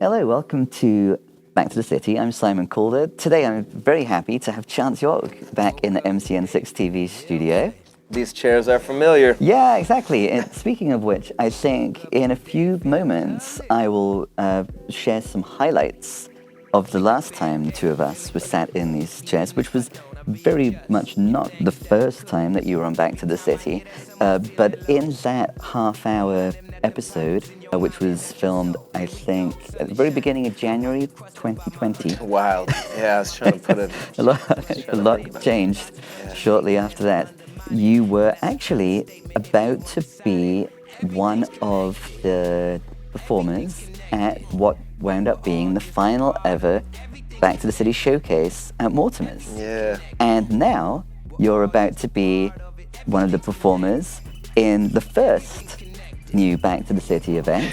Hello, welcome to Back to the City. I'm Simon Calder. Today I'm very happy to have Chance York back in the MCN6 TV studio. These chairs are familiar. Yeah, exactly. And speaking of which, I think in a few moments I will share some highlights of the last time the two of us were sat in these chairs, which was very much not the first time that you were on Back to the City, but in that half-hour episode, which was filmed, I think, at the very beginning of January 2020. Wow. Yeah, I was trying to put it. a lot changed shortly after that. You were actually about to be one of the performers at what wound up being the final ever Back to the City showcase at Mortimer's. Yeah. And now you're about to be one of the performers in the first new Back to the City event.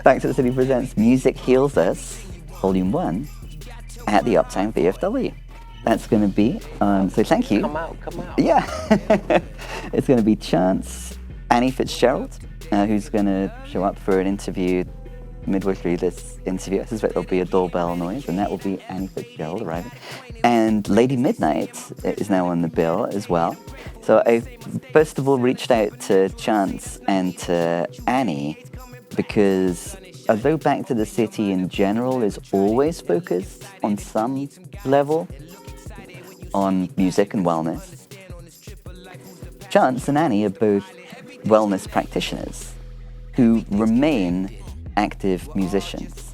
Back to the City presents Music Heals Us, Volume 1, at the Uptown VFW. That's going to be, so thank you. Come out. Yeah. It's going to be Chance, Annie Fitzgerald, who's going to show up for an interview midway through this interview. I suspect there'll be a doorbell noise, and that will be Annie Fitzgerald arriving. And Lady Midnight is now on the bill as well. So I first of all reached out to Chance and to Annie because although Back to the City in general is always focused on some level on music and wellness, Chance and Annie are both wellness practitioners who remain active musicians.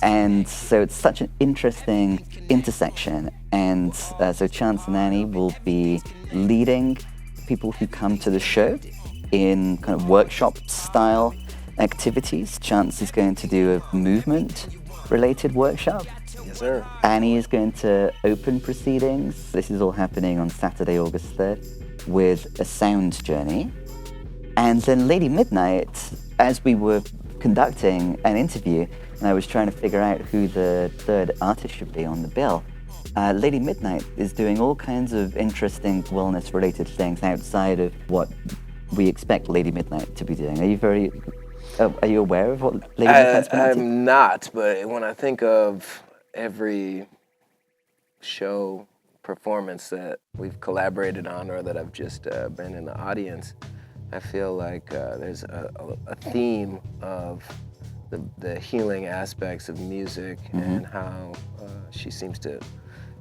And so it's such an interesting intersection. And so Chance and Annie will be leading people who come to the show in kind of workshop style activities. Chance is going to do a movement related workshop. Yes, sir. Annie is going to open proceedings. This is all happening on Saturday, August 3rd with a sound journey. And then Lady Midnight, as we were conducting an interview and I was trying to figure out who the third artist should be on the bill, Lady Midnight is doing all kinds of interesting wellness-related things outside of what we expect Lady Midnight to be doing. Are you aware of what Lady Midnight's been up to? I'm not, but when I think of every show performance that we've collaborated on or that I've just been in the audience, I feel like there's a theme of the healing aspects of music and how she seems to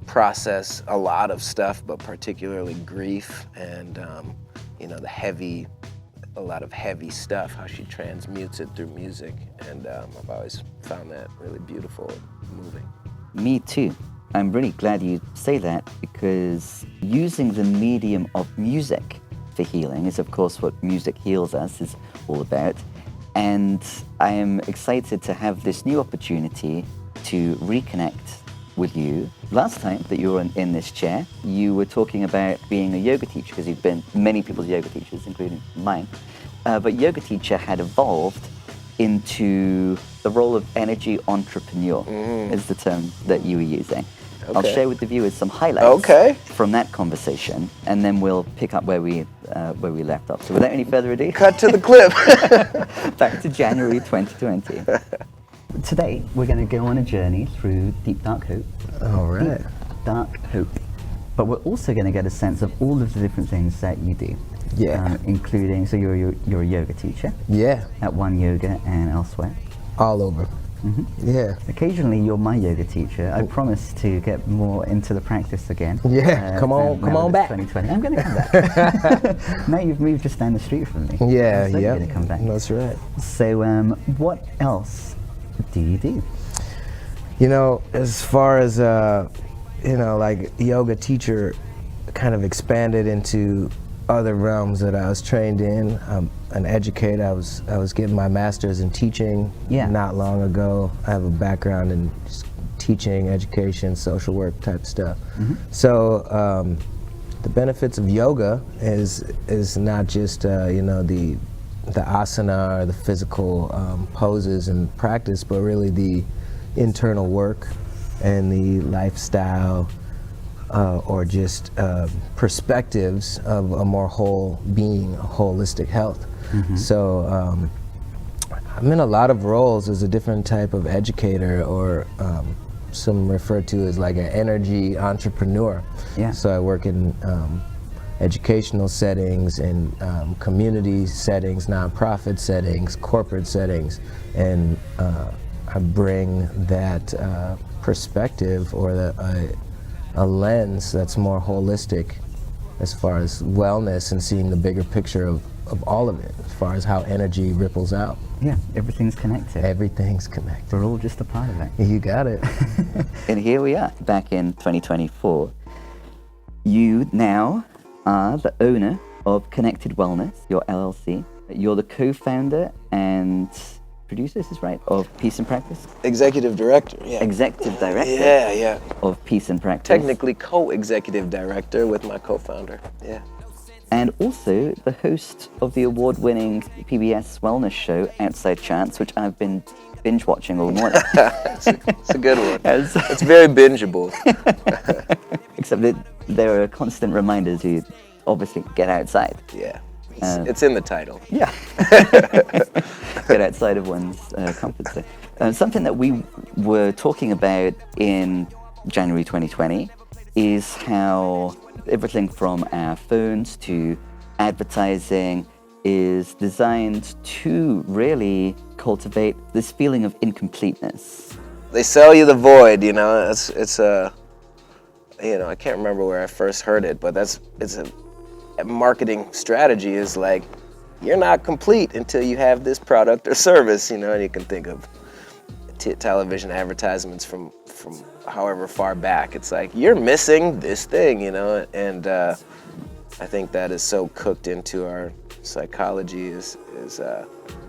process a lot of stuff, but particularly grief and a lot of heavy stuff, how she transmutes it through music. And I've always found that really beautiful and moving. Me too. I'm really glad you say that because using the medium of music for healing is of course what Music Heals Us is all about. And I am excited to have this new opportunity to reconnect with you. Last time that you were in this chair, you were talking about being a yoga teacher because you've been many people's yoga teachers, including mine. But yoga teacher had evolved into the role of energy entrepreneur is the term that you were using. Okay. I'll share with the viewers some highlights from that conversation, and then we'll pick up where we left off. So without any further ado, cut to the clip. Back to January 2020. Today, we're going to go on a journey through Deep Dark Hope. All right. Deep Dark Hope. But we're also going to get a sense of all of the different things that you do. Yeah. Including, so you're a yoga teacher. Yeah. At One Yoga and elsewhere. All over. Yeah. Occasionally, you're my yoga teacher. I promise to get more into the practice again. Yeah. Come on back. 2020. I'm going to come back. Now you've moved just down the street from me. Yeah. I'm going to come back. That's right. So, what else do you do? You know, as far as like yoga teacher, kind of expanded into other realms that I was trained in. I'm an educator. I was getting my master's in teaching not long ago. I have a background in just teaching, education, social work type stuff. So the benefits of yoga is not just the asana or the physical poses and practice, but really the internal work and the lifestyle or just perspectives of a more whole being, holistic health. So I'm in a lot of roles as a different type of educator, or some refer to as like an energy entrepreneur. Yeah. So I work in educational settings, in community settings, nonprofit settings, corporate settings, and I bring that perspective, or a lens that's more holistic as far as wellness, and seeing the bigger picture of all of it, as far as how energy ripples out. Yeah, everything's connected. Everything's connected. We're all just a part of it. You got it. And here we are, back in 2024. You now are the owner of Connected Wellness, your LLC. You're the co-founder and producer, is this right, of Peace and Practice? Executive director, yeah. Executive director Yeah. of Peace and Practice. Technically co-executive director with my co-founder, yeah. And also the host of the award-winning PBS wellness show, Outside Chance, which I've been binge-watching all morning. It's a good one. As- It's very bingeable. Except that there are constant reminders to obviously get outside. Yeah, it's in the title. Yeah. Get outside of one's comfort zone. Something that we were talking about in January 2020 is how everything from our phones to advertising is designed to really cultivate this feeling of incompleteness. They sell you the void, you know. It's a, you know, I can't remember where I first heard it, but it's a marketing strategy is like, you're not complete until you have this product or service, you know. And you can think of television advertisements from however far back. It's like, you're missing this thing, you know. And I think that is so cooked into our psychology is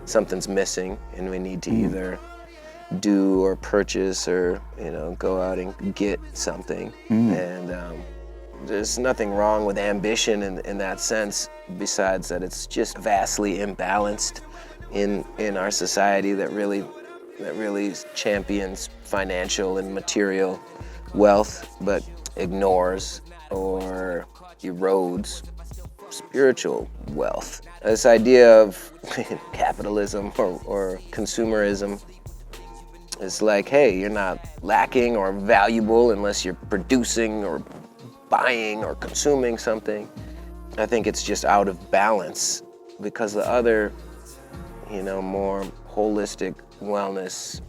something's missing, and we need to either do or purchase or, you know, go out and get something. And there's nothing wrong with ambition in that sense, besides that it's just vastly imbalanced in our society that really champions financial and material wealth, but ignores or erodes spiritual wealth. This idea of capitalism or consumerism is like, hey, you're not lacking or valuable unless you're producing or buying or consuming something. I think it's just out of balance, because the other, you know, more holistic wellness,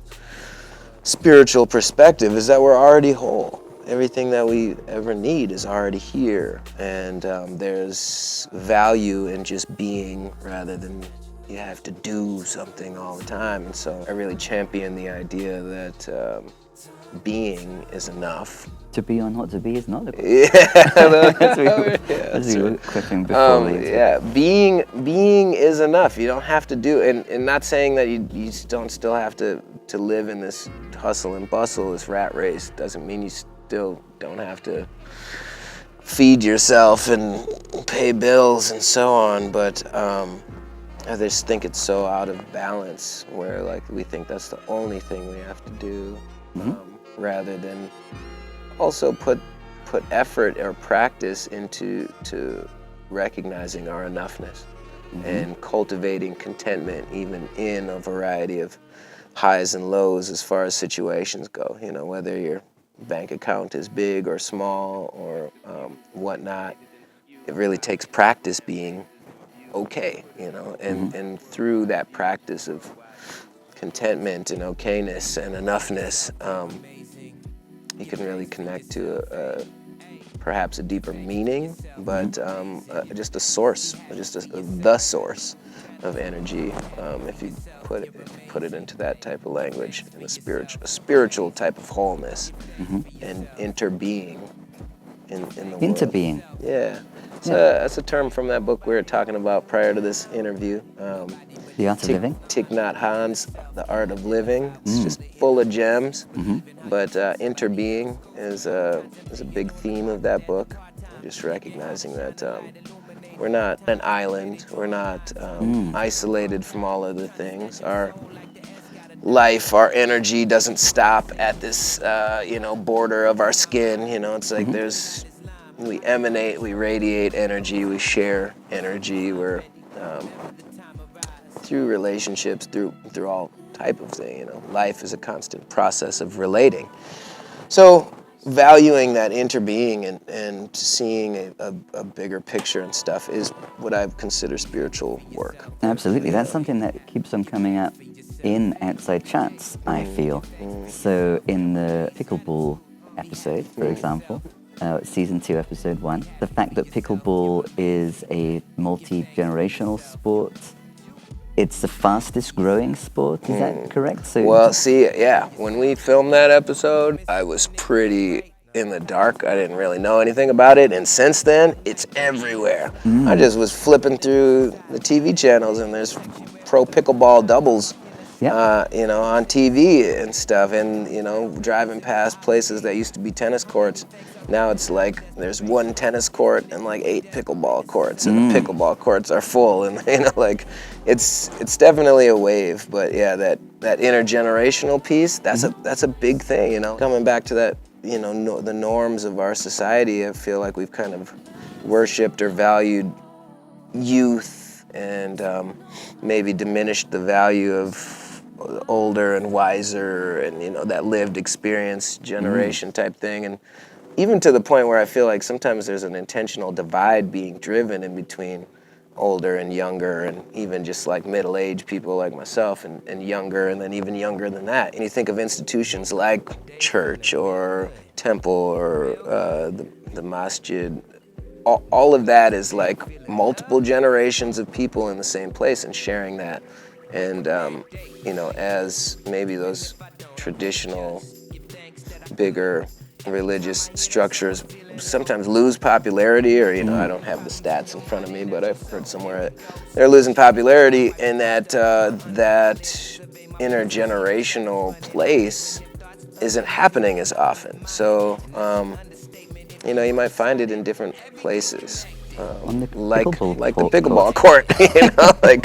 spiritual perspective is that we're already whole. Everything that we ever need is already here, and there's value in just being rather than you have to do something all the time. And so I really champion the idea that being is enough. To be or not to be is not a As we were quipping before. yeah, being is enough. You don't have to do, and not saying that you don't still have to live in this hustle and bustle, this rat race. Doesn't mean you still don't have to feed yourself and pay bills and so on. But I just think it's so out of balance, where like we think that's the only thing we have to do, rather than also put effort or practice into recognizing our enoughness and cultivating contentment even in a variety of highs and lows as far as situations go. You know, whether your bank account is big or small or whatnot, it really takes practice being okay, you know, and through that practice of contentment and okayness and enoughness, you can really connect to perhaps a deeper meaning, but just a source, the source of energy, if you put it into that type of language, in a spiritual type of wholeness and interbeing in the world. Interbeing. Yeah. So that's a term from that book we were talking about prior to this interview. The Art of Living? Thich Nhat Hanh's The Art of Living. It's just full of gems. But interbeing is a big theme of that book. Just recognizing that we're not an island. We're not isolated from all other things. Our life, our energy doesn't stop at this, border of our skin. You know, it's like we emanate, we radiate energy, we share energy. We're through relationships, through all type of thing. You know, life is a constant process of relating. So valuing that interbeing and seeing a bigger picture and stuff is what I consider spiritual work. Absolutely. That's something that keeps on coming up in Outside Chats, I feel. So in the pickleball episode, for example, season 2, episode 1, the fact that pickleball is a multi-generational sport, it's the fastest growing sport, is that correct? So Well, see, yeah, when we filmed that episode, I was pretty in the dark. I didn't really know anything about it, and since then, it's everywhere. I just was flipping through the TV channels, and there's pro pickleball doubles, you know, on TV and stuff, and, you know, driving past places that used to be tennis courts. Now it's like there's one tennis court and like 8 pickleball courts, and the pickleball courts are full, and, you know, like, it's definitely a wave. But yeah, that intergenerational piece, that's a big thing, you know. Coming back to that, you know, the norms of our society, I feel like we've kind of worshipped or valued youth and maybe diminished the value of older and wiser and, you know, that lived experience generation type thing. And even to the point where I feel like sometimes there's an intentional divide being driven in between older and younger, and even just like middle-aged people like myself and younger, and then even younger than that. And you think of institutions like church or temple or the masjid. All of that is like multiple generations of people in the same place and sharing that. And, you know, as maybe those traditional, bigger religious structures sometimes lose popularity, or, you know, I don't have the stats in front of me, but I've heard somewhere that they're losing popularity, and that that intergenerational place isn't happening as often. So, you know, you might find it in different places. Like the pickleball court, you know, like,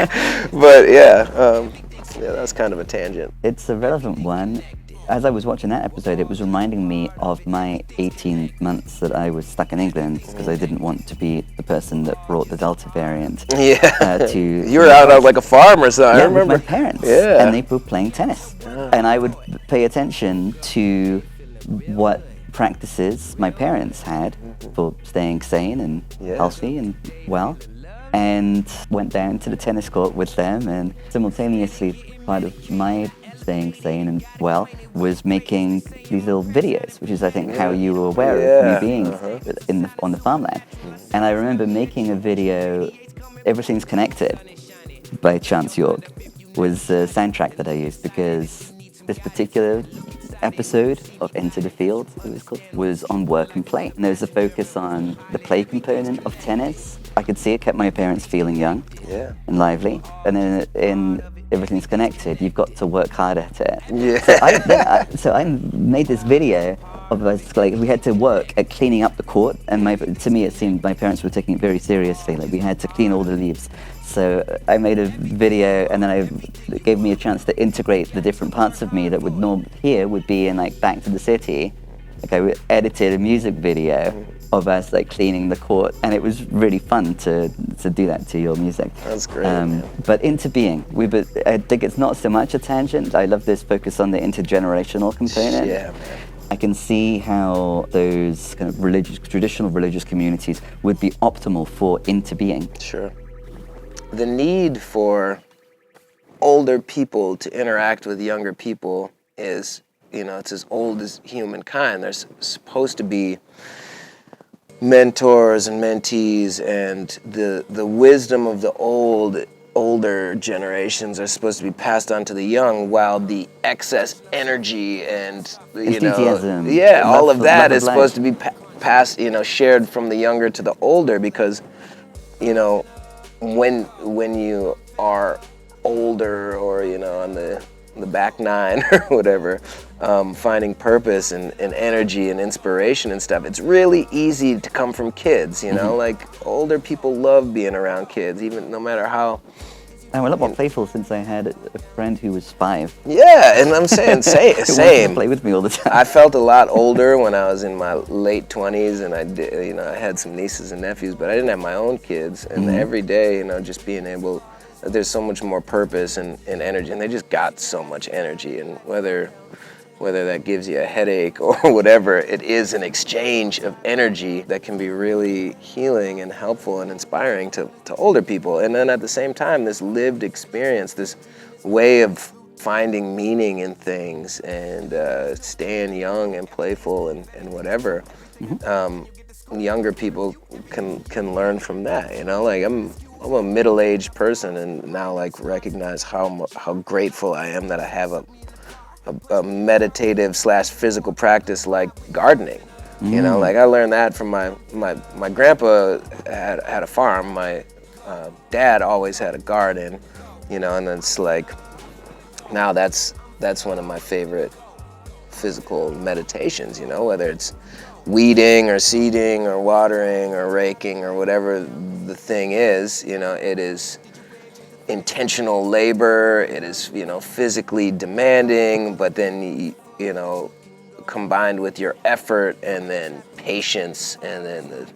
but yeah, that's kind of a tangent. it's a relevant one. As I was watching that episode, it was reminding me of my 18 months that I was stuck in England because I didn't want to be the person that brought the Delta variant. You were out on like a farm or something. Yeah, I remember. with my parents. Yeah. And they were playing tennis. And I would pay attention to what practices my parents had for staying sane and healthy and well. And went down to the tennis court with them, and simultaneously part of my staying sane and well was making these little videos, which is I think how you were aware of me being on the farmland. And I remember making a video, Everything's Connected by Chance York was the soundtrack that I used, because this particular episode of Enter the Field, it was called, was on work and play. And there was a focus on the play component of tennis. I could see it kept my parents feeling young and lively. And then in Everything's Connected, you've got to work hard at it. Yeah. So I made this video of us, like, we had to work at cleaning up the court, and to me it seemed my parents were taking it very seriously. Like, we had to clean all the leaves. So I made a video, and then it gave me a chance to integrate the different parts of me that would would be in like Back to the City. Like, I edited a music video of us like cleaning the court, and it was really fun to do that to your music. That's great. But interbeing, I think it's not so much a tangent. I love this focus on the intergenerational component. Yeah, man. I can see how those kind of traditional religious communities would be optimal for interbeing. Sure. The need for older people to interact with younger people is, you know, it's as old as humankind. There's supposed to be mentors and mentees, and the wisdom of the older generations are supposed to be passed on to the young, while the excess energy and, you know, enthusiasm, all of that is life. supposed to be passed, you know, shared from the younger to the older, because, you know, when you are older, or, you know, on the back nine or whatever, finding purpose and energy and inspiration and stuff, it's really easy to come from kids, you know, like older people love being around kids, even no matter how. I'm a lot more playful since I had a friend who was 5. Yeah, and I'm saying Who wanted to same. play with me all the time. I felt a lot older when I was in my late 20s, and I had some nieces and nephews, but I didn't have my own kids. And every day, you know, just being able there's so much more purpose and energy, and they just got so much energy. And whether that gives you a headache or whatever, it is an exchange of energy that can be really healing and helpful and inspiring to older people. And then at the same time, this lived experience, this way of finding meaning in things and staying young and playful and whatever. Younger people can learn from that, you know? Like I'm a middle-aged person, and now like recognize how grateful I am that I have a meditative / physical practice like gardening. You know, like I learned that from my grandpa had a farm. My dad always had a garden, you know, and it's like now that's one of my favorite physical meditations, you know, whether it's weeding or seeding or watering or raking or whatever the thing is, you know, it is intentional labor, it is, you know, physically demanding, but then, you know, combined with your effort and then patience and then the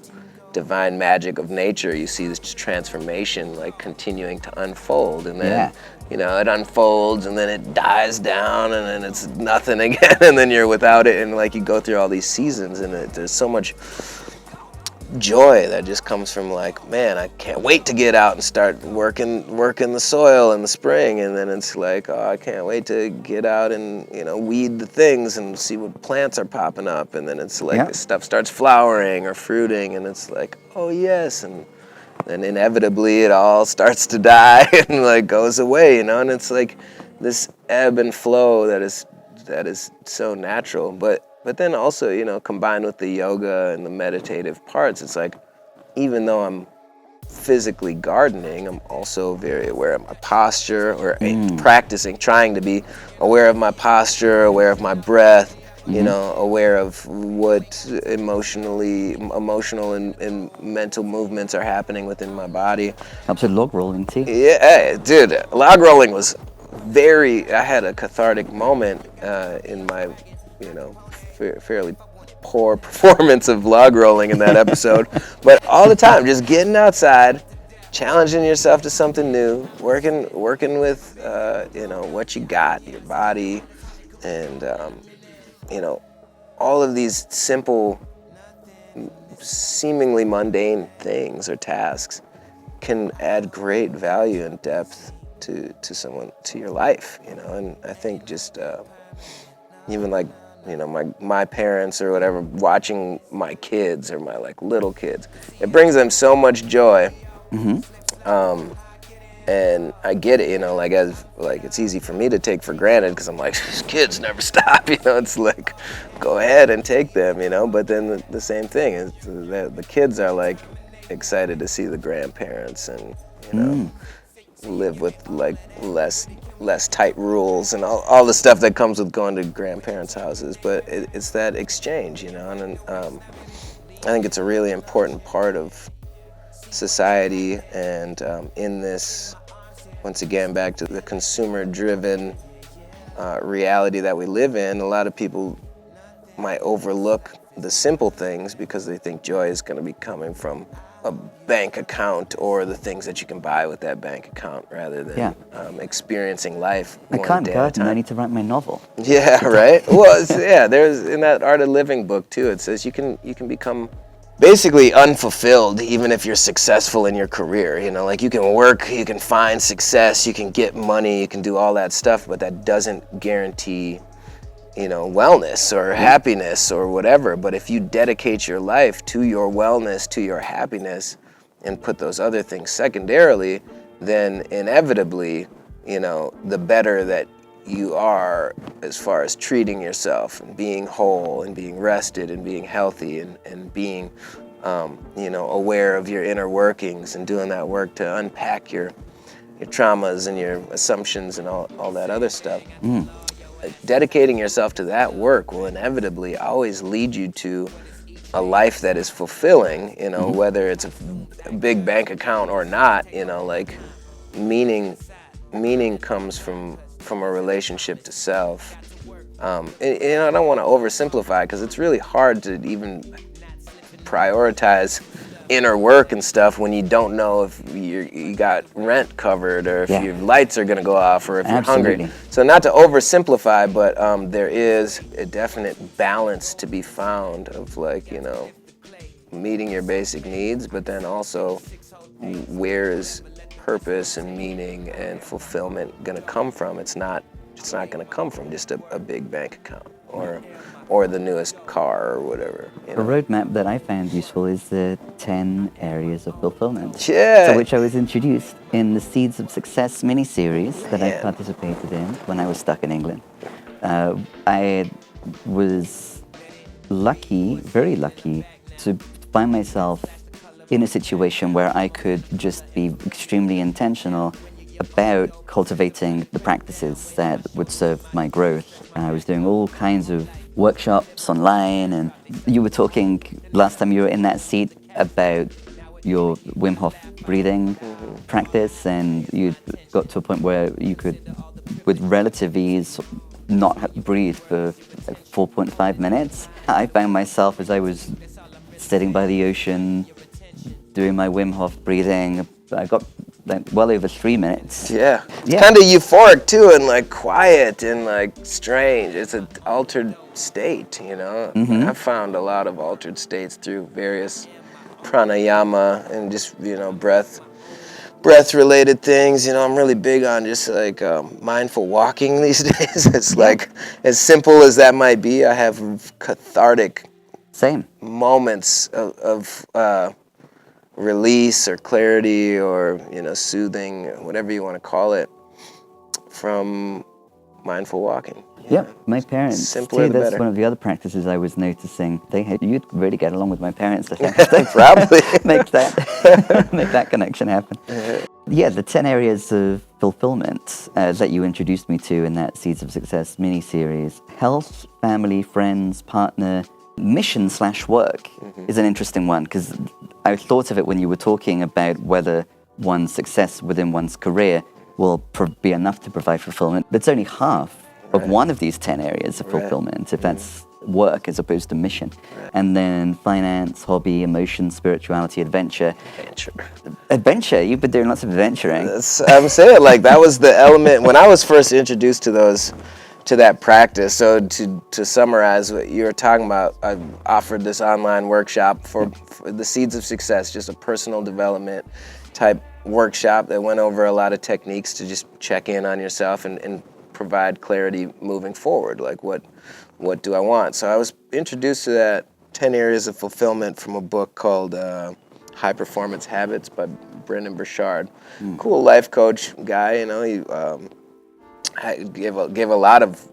divine magic of nature, you see this transformation like continuing to unfold, and then you know, it unfolds and then it dies down and then it's nothing again and then you're without it, and like you go through all these seasons, and there's so much joy that just comes from like, man, I can't wait to get out and start working the soil in the spring, and then it's like, oh, I can't wait to get out and, you know, weed the things and see what plants are popping up, and then it's like this stuff starts flowering or fruiting, and it's like, oh yes, and then inevitably it all starts to die and like goes away, you know, and it's like this ebb and flow that is so natural, but then also, you know, combined with the yoga and the meditative parts, it's like, even though I'm physically gardening, I'm also very aware of my posture, or practicing, trying to be aware of my posture, aware of my breath, you know, aware of what emotional and mental movements are happening within my body. Helps with log rolling too. Yeah, dude, log rolling was I had a cathartic moment in my, you know, fairly poor performance of log rolling in that episode, but all the time, just getting outside, challenging yourself to something new, working with, you know, what you got, your body, and, you know, all of these simple, seemingly mundane things or tasks can add great value and depth to your life, you know. And I think just even like, you know, my parents or whatever, watching my kids or my like little kids, it brings them so much joy. And I get it, you know, like it's easy for me to take for granted because I'm like, these kids never stop, you know. It's like, go ahead and take them, you know. But then the same thing is the kids are like excited to see the grandparents and, you know, live with like less tight rules and all the stuff that comes with going to grandparents' houses. But it's that exchange, you know, and I think it's a really important part of society, and in this, once again, back to the consumer-driven reality that we live in, a lot of people might overlook the simple things because they think joy is going to be coming from a bank account or the things that you can buy with that bank account, rather than experiencing life I one can't day at a garden, I time. need to write my novel. Yeah, right. Well, there's in that Art of Living book too. It says you can become basically unfulfilled even if you're successful in your career. You know, like you can work, you can find success, you can get money, you can do all that stuff, but that doesn't guarantee, you know, wellness or happiness or whatever. But if you dedicate your life to your wellness, to your happiness, and put those other things secondarily, then inevitably, you know, the better that you are as far as treating yourself and being whole and being rested and being healthy and being, you know, aware of your inner workings and doing that work to unpack your traumas and your assumptions and all that other stuff. Dedicating yourself to that work will inevitably always lead you to a life that is fulfilling, you know, whether it's a big bank account or not, you know, like meaning comes from a relationship to self. And, you know, I don't want to oversimplify because it's really hard to even prioritize inner work and stuff when you don't know if you got rent covered or if Yeah. your lights are gonna go off or if you're Absolutely. hungry. So not to oversimplify, but there is a definite balance to be found of like, you know, meeting your basic needs, but then also where is purpose and meaning and fulfillment gonna come from? It's not gonna come from just a big bank account or the newest car or whatever. You A know? roadmap that I found useful is the 10 areas of fulfillment. Yeah. To which I was introduced in the Seeds of Success mini-series that I Man. participated in when I was stuck in England. I was lucky, very lucky, to find myself in a situation where I could just be extremely intentional about cultivating the practices that would serve my growth. I was doing all kinds of workshops online, and you were talking last time you were in that seat about your Wim Hof breathing practice, and you got to a point where you could, with relative ease, not breathe for like 4.5 minutes. I found myself as I was sitting by the ocean, doing my Wim Hof breathing. I got like well over 3 minutes. Yeah. It's Yeah. kind of euphoric too, and like quiet and like strange. It's an altered state, you know. I've found a lot of altered states through various pranayama and just, you know, breath related things. You know, I'm really big on just like mindful walking these days. It's like, as simple as that might be, I have cathartic Same. moments of release or clarity or, you know, soothing, whatever you want to call it, from mindful walking. Yeah, my parents. Simpler too, the that's better. one of the other practices I was noticing. You'd really get along with my parents, I think. Probably. make that connection happen. Yeah, the 10 areas of fulfillment that you introduced me to in that Seeds of Success mini-series. Health, family, friends, partner, mission/work is an interesting one, because I thought of it when you were talking about whether one's success within one's career will be enough to provide fulfillment. But it's only half of one of these 10 areas of fulfillment, if that's work as opposed to mission. And then finance, hobby, emotion, spirituality, adventure. Adventure, you've been doing lots of adventuring. I'm saying, like, that was the element when I was first introduced to that practice. So to summarize what you were talking about, I offered this online workshop for the Seeds of Success, just a personal development type workshop that went over a lot of techniques to just check in on yourself and provide clarity moving forward. Like, what do I want? So I was introduced to that 10 areas of fulfillment from a book called High Performance Habits by Brendan Burchard. Cool life coach guy, you know. He gave a lot of,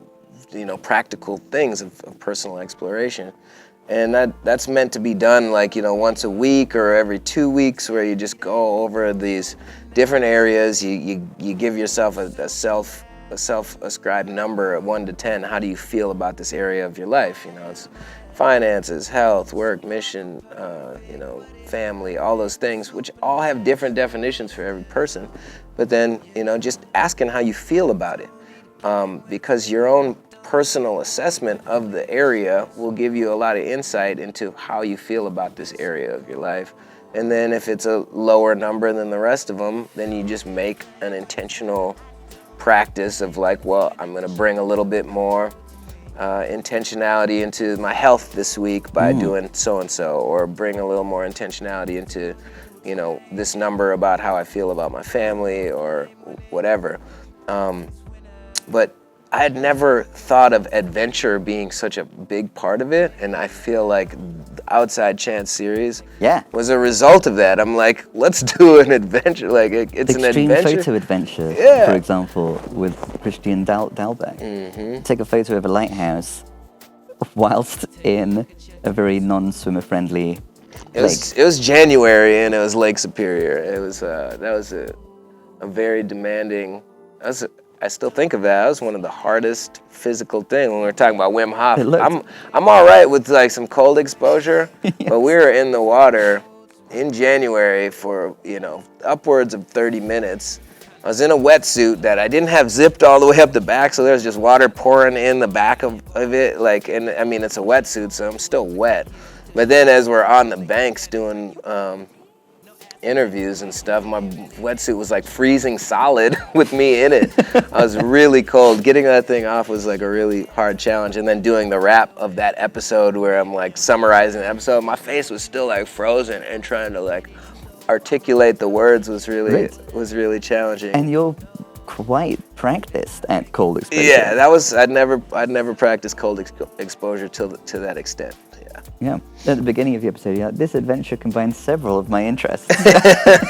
you know, practical things of personal exploration. And that's meant to be done, like, you know, once a week or every 2 weeks, where you just go over these different areas. You give yourself a self-ascribed number of 1 to 10. How do you feel about this area of your life? You know, it's finances, health, work, mission, you know, family, all those things, which all have different definitions for every person. But then, you know, just asking how you feel about it, because your own personal assessment of the area will give you a lot of insight into how you feel about this area of your life. And then if it's a lower number than the rest of them, then you just make an intentional practice of like, well, I'm gonna bring a little bit more intentionality into my health this week by doing so-and-so, or bring a little more intentionality into, you know, this number about how I feel about my family or whatever. But I had never thought of adventure being such a big part of it, and I feel like the Outside Chance series was a result of that. I'm like, let's do an adventure. Like, it's an Extreme adventure. photo adventure, for example, with Christian Dalbeck. Take a photo of a lighthouse whilst in a very non-swimmer friendly lake. It was January and it was Lake Superior. It was that was a very demanding. I still think of that. That was one of the hardest physical things when we were talking about Wim Hof. I'm all right with like some cold exposure, but we were in the water in January for, you know, upwards of 30 minutes. I was in a wetsuit that I didn't have zipped all the way up the back, so there was just water pouring in the back of it. Like, and I mean, it's a wetsuit, so I'm still wet. But then as we're on the banks doing interviews and stuff, my wetsuit was like freezing solid with me in it. I was really cold. Getting that thing off was like a really hard challenge. And then doing the wrap of that episode where I'm like summarizing the episode, my face was still like frozen, and trying to like articulate the words was really challenging. And you're quite practiced at cold exposure. Yeah, that was I'd never practiced cold exposure to that extent. Yeah. At the beginning of the episode, yeah, this adventure combines several of my interests.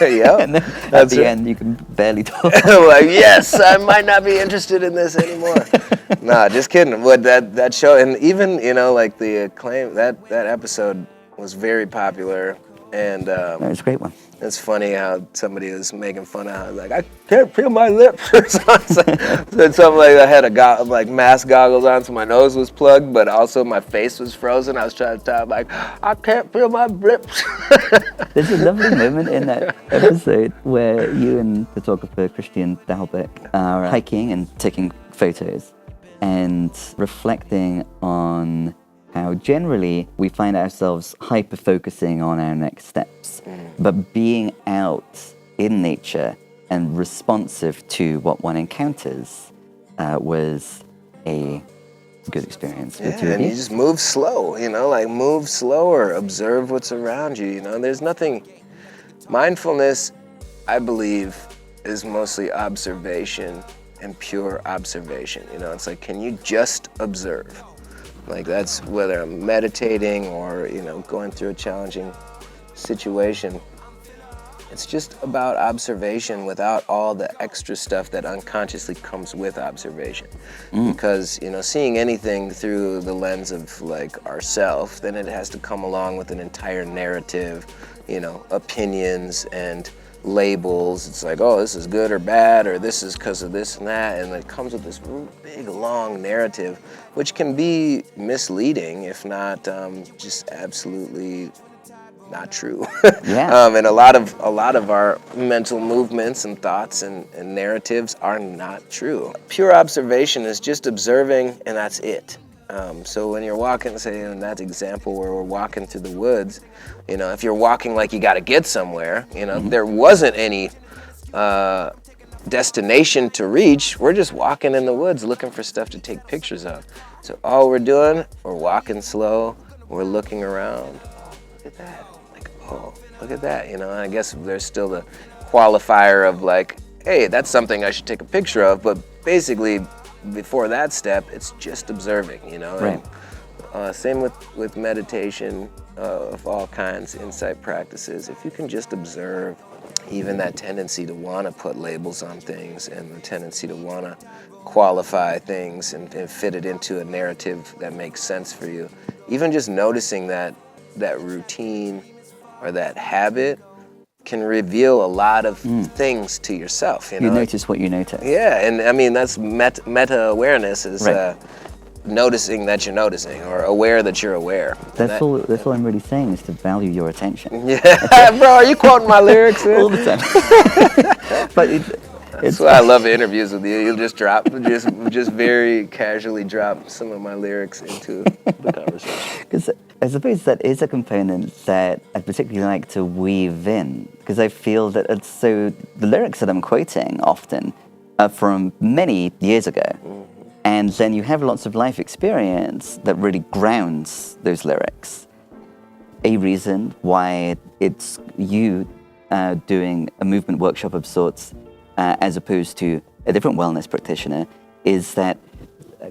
Yeah. And then at the end, you can barely talk. Like, yes, I might not be interested in this anymore. Nah, just kidding. But that show, and even like the acclaim, that episode was very popular, and No, it's a great one. it's funny how somebody was making fun of how like I can't feel my lips or something. Said something like I had like mask goggles on, so my nose was plugged, but also my face was frozen. I was trying to talk like I can't feel my lips. There's a lovely moment in that episode where you and photographer Christian Dalbeck are hiking and taking photos and reflecting on how generally we find ourselves hyper-focusing on our next steps. But being out in nature and responsive to what one encounters was a good experience for the two of And you. you just move slow, like move slower, observe what's around you, There's nothing, mindfulness, I believe, is mostly observation and pure observation, It's like, can you just observe? Like that's whether I'm meditating or, going through a challenging situation. It's just about observation without all the extra stuff that unconsciously comes with observation. Because, seeing anything through the lens of like ourself, then it has to come along with an entire narrative, opinions and labels. It's like, oh, this is good or bad, or this is because of this and that, and it comes with this big long narrative, which can be misleading, if not just absolutely not true. Yeah. And a lot of our mental movements and thoughts and narratives are not true. Pure observation is just observing, and that's it. So when you're walking, say in that example where we're walking through the woods, if you're walking like you got to get somewhere, there wasn't any destination to reach. We're just walking in the woods looking for stuff to take pictures of. So all we're doing, we're walking slow, we're looking around. Oh, look at that. Like, oh, look at that. And I guess there's still the qualifier of like, hey, that's something I should take a picture of. But basically, before that step, it's just observing, Right. And, same with meditation of all kinds, insight practices. If you can just observe, even that tendency to want to put labels on things and the tendency to want to qualify things and fit it into a narrative that makes sense for you, even just noticing that routine or that habit can reveal a lot of things to yourself. You notice what you notice. Yeah, and I mean that's meta-awareness is Right. Noticing that you're noticing, or aware that you're aware. That's all I'm really saying is to value your attention. Yeah, bro, are you quoting my lyrics? Man? All the time. But That's why I love interviews with you. You'll just just very casually drop some of my lyrics into the conversation. Because I suppose that is a component that I particularly like to weave in, because I feel that the lyrics that I'm quoting often are from many years ago. And then you have lots of life experience that really grounds those lyrics. A reason why it's you doing a movement workshop of sorts as opposed to a different wellness practitioner is that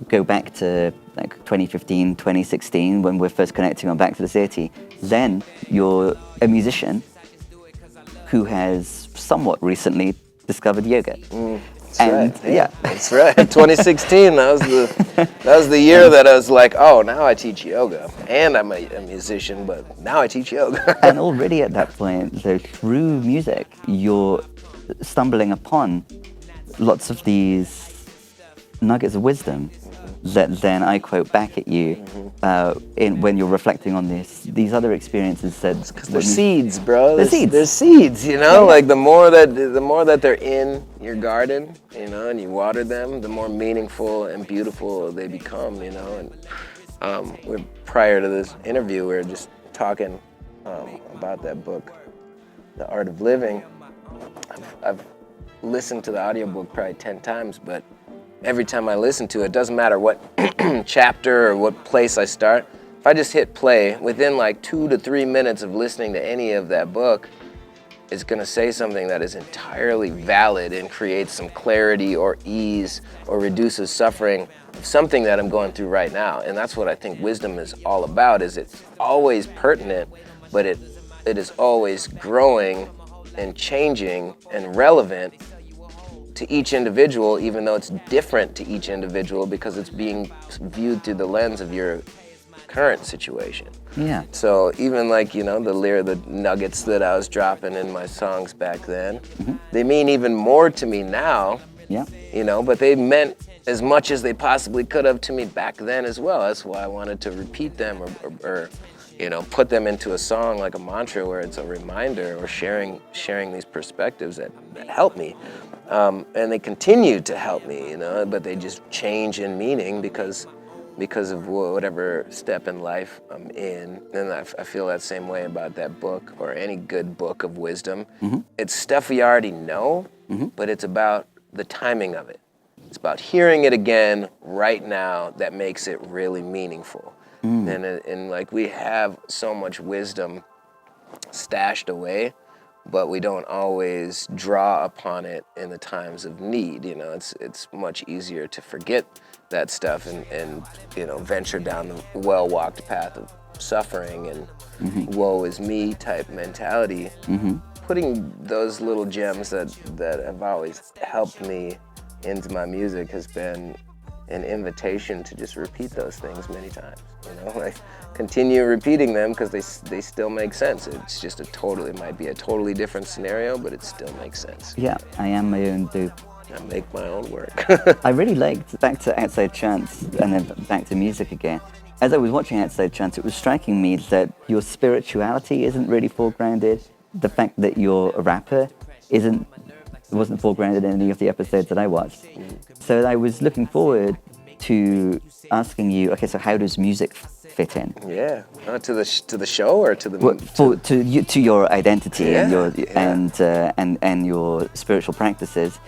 go back to like 2015, 2016 when we're first connecting on Back to the City. Then you're a musician who has somewhat recently discovered yoga. That's right. Yeah. That's right. 2016. That was the year that I was like, oh, now I teach yoga, and I'm a musician, but now I teach yoga. And already at that point, so through music, you're stumbling upon lots of these nuggets of wisdom that then I quote back at you when you're reflecting on these other experiences. Because They're seeds, bro. They're seeds. They're seeds, Like the more that they're in your garden, and you water them, the more meaningful and beautiful they become, And prior to this interview, we were just talking about that book, The Art of Living, I've listened to the audiobook probably 10 times, but every time I listen to it, doesn't matter what chapter or what place I start, if I just hit play, within like 2 to 3 minutes of listening to any of that book, it's gonna say something that is entirely valid and creates some clarity or ease or reduces suffering of something that I'm going through right now. And that's what I think wisdom is all about, is it's always pertinent, but it is always growing and changing and relevant to each individual, even though it's different to each individual because it's being viewed through the lens of your current situation. Yeah. So even like, you know, the nuggets that I was dropping in my songs back then, they mean even more to me now, Yeah. you know, but they meant as much as they possibly could have to me back then as well. That's why I wanted to repeat them or you know, put them into a song like a mantra where it's a reminder or sharing these perspectives that help me. And they continue to help me, you know, but they just change in meaning because of whatever step in life I'm in. And I feel that same way about that book or any good book of wisdom. It's stuff we already know, but it's about the timing of it. It's about hearing it again right now that makes it really meaningful. And like we have so much wisdom stashed away, but we don't always draw upon it in the times of need. You know, it's much easier to forget that stuff and you know, venture down the well-walked path of suffering and woe is me type mentality. Putting those little gems that have always helped me into my music has been an invitation to just repeat those things many times. You know, like continue repeating them because they still make sense. It's just it might be a totally different scenario, but it still makes sense. Yeah, I am my own dupe. I make my own work. I really liked, back to Outside Chance and then back to music again. As I was watching Outside Chance, it was striking me that your spirituality isn't really foregrounded. The fact that you're a rapper wasn't foregrounded in any of the episodes that I watched. So I was looking forward to asking you, okay, so how does music fit in? Yeah, to the show or to the To your identity and your Yeah. and your spiritual practices.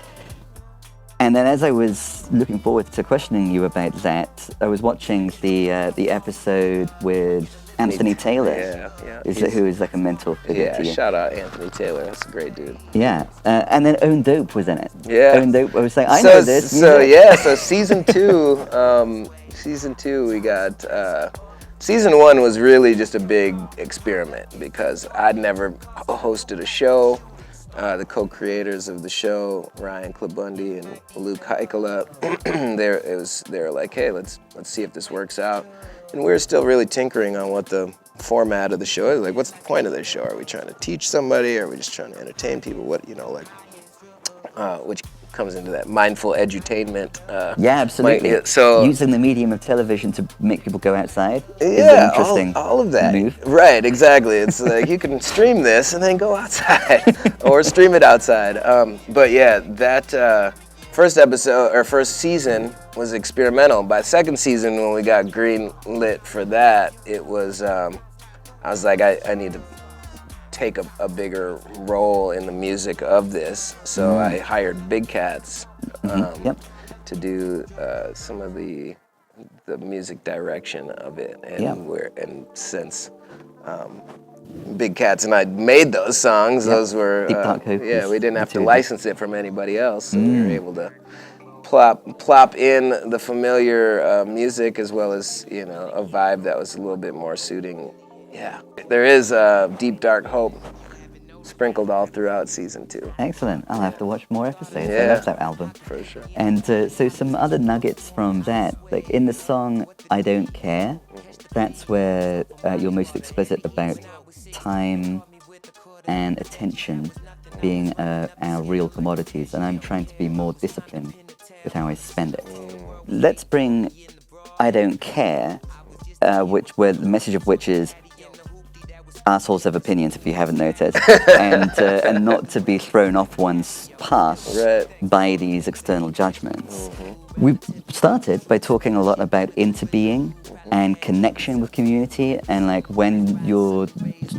And then as I was looking forward to questioning you about that, I was watching the episode with Anthony Taylor. Yeah. Who is like a mentor figure Yeah, to you. shout out Anthony Taylor. That's a great dude. Yeah, and then Own Dope was in it. Yeah. Own Dope. I was like, I know this. So season two, we got. Season one was really just a big experiment because I'd never hosted a show. The co-creators of the show, Ryan Klabundy and Luke Heikela, they were like, hey, let's see if this works out. And we were still really tinkering on what the format of the show is. Like, what's the point of this show? Are we trying to teach somebody? Are we just trying to entertain people? What, you know, like, which comes into that mindful edutainment. Yeah, absolutely. So using the medium of television to make people go outside is yeah, an interesting all of that. move. Right, exactly. It's like you can stream this and then go outside or stream it outside. But yeah, that first episode or first season was experimental. By second season, when we got green lit for that, it was I was like, I need to take a bigger role in the music of this. So I hired Big Cats to do some of the music direction of it. And since Big Cats and I made those songs, those were we didn't have to license it from anybody else, so we were able to plop in the familiar music as well as, you know, a vibe that was a little bit more suiting. Yeah, there is deep dark hope sprinkled all throughout season 2. Excellent. I'll have to watch more episodes. I Yeah. love that album. For sure. And so some other nuggets from that, like in the song I Don't Care, that's where you're most explicit about time and attention being our real commodities, and I'm trying to be more disciplined with how I spend it. Let's bring I Don't Care, where the message of which is assholes have opinions, if you haven't noticed, and not to be thrown off one's path by these external judgments. We started by talking a lot about interbeing and connection with community. And like when you're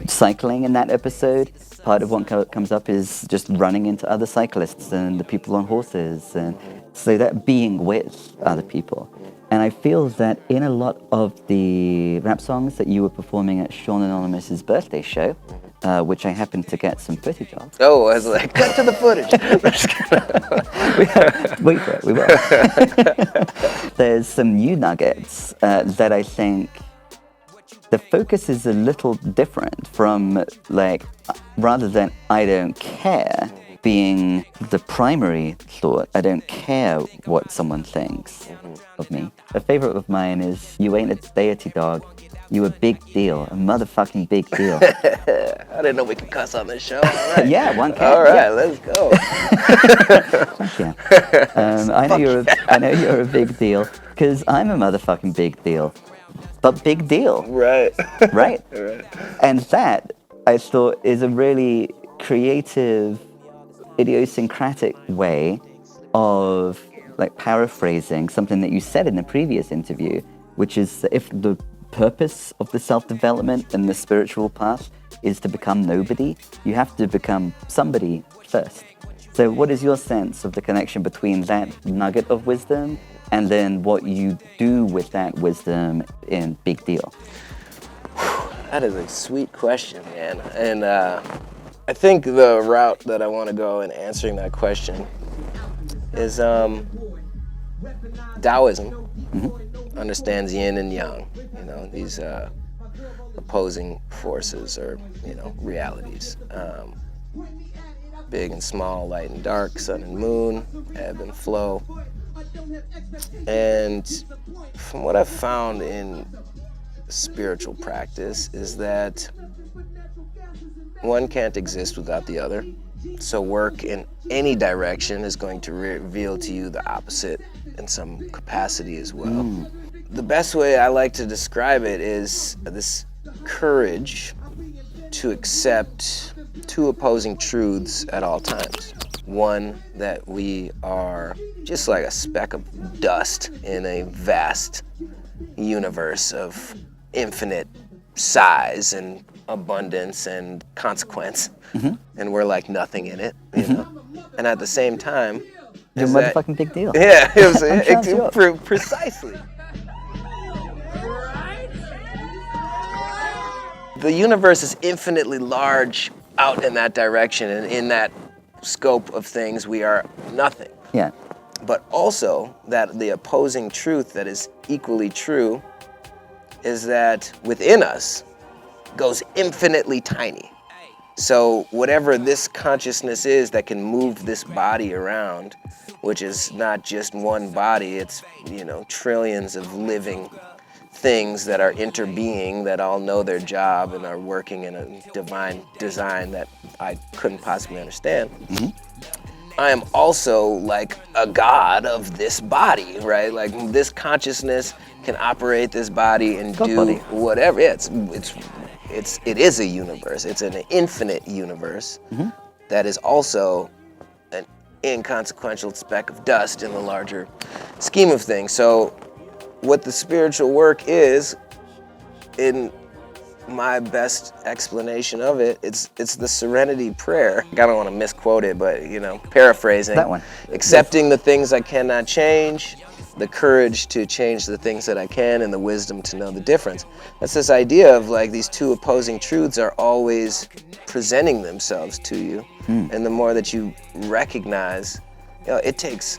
cycling in that episode, part of what comes up is just running into other cyclists and the people on horses, and so that being with other people. And I feel that in a lot of the rap songs that you were performing at Sean Anonymous's birthday show, which I happened to get some footage of. Oh, I was like, cut to the footage. Wait for it, we will. There's some new nuggets that I think the focus is a little different from, like, rather than I don't care being the primary thought, I don't care what someone thinks of me. A favorite of mine is, you ain't a deity dog, you a big deal, a motherfucking big deal. I didn't know we could cuss on this show. All right. Yeah, one can. All right, yeah. let's go. Yeah. I know you're a big deal, because I'm a motherfucking big deal. But big deal. Right. Right? Right. And that, I thought, is a really creative, idiosyncratic way of like paraphrasing something that you said in the previous interview, which is that if the purpose of the self-development and the spiritual path is to become nobody, you have to become somebody first. So what is your sense of the connection between that nugget of wisdom and then what you do with that wisdom in Big Deal? That is a sweet question, man. And I think the route that I want to go in answering that question is Taoism understands yin and yang, you know, these opposing forces or, you know, realities. Big and small, light and dark, sun and moon, ebb and flow. And from what I've found in spiritual practice is that one can't exist without the other. So work in any direction is going to reveal to you the opposite in some capacity as well. The best way I like to describe it is this courage to accept two opposing truths at all times. One, that we are just like a speck of dust in a vast universe of infinite size and abundance and consequence, and we're like nothing in it, you know. And at the same time, You're a motherfucking big deal. yeah, precisely. The universe is infinitely large out in that direction, and in that scope of things, we are nothing. Yeah. But also that the opposing truth that is equally true is that within us goes infinitely tiny. So whatever this consciousness is that can move this body around, which is not just one body, it's, you know, trillions of living things that are interbeing, that all know their job and are working in a divine design that I couldn't possibly understand. I am also like a god of this body, right? Like this consciousness can operate this body and God do body. whatever. Yeah, it is a universe. It's an infinite universe that is also an inconsequential speck of dust in the larger scheme of things. So what the spiritual work is, in my best explanation of it, it's the serenity prayer. I don't want to misquote it, but, you know, paraphrasing. That one. Accepting the things I cannot change, the courage to change the things that I can, and the wisdom to know the difference. That's this idea of like these two opposing truths are always presenting themselves to you. And the more that you recognize, you know, it takes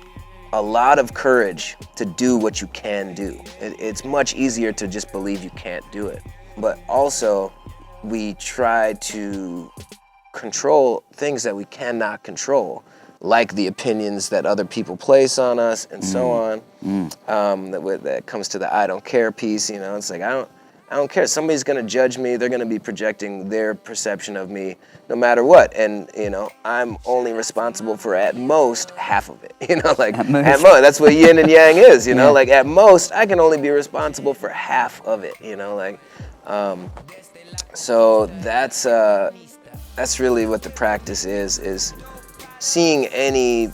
a lot of courage to do what you can do. It's much easier to just believe you can't do it. But also, we try to control things that we cannot control, like the opinions that other people place on us and so on. That comes to the I don't care piece, you know. It's like, I don't care. Somebody's gonna judge me. They're gonna be projecting their perception of me no matter what. And, you know, I'm only responsible for at most half of it. You know, like at most. That's what yin and yang is, you know, like at most I can only be responsible for half of it, you know, like, so that's really what the practice is seeing any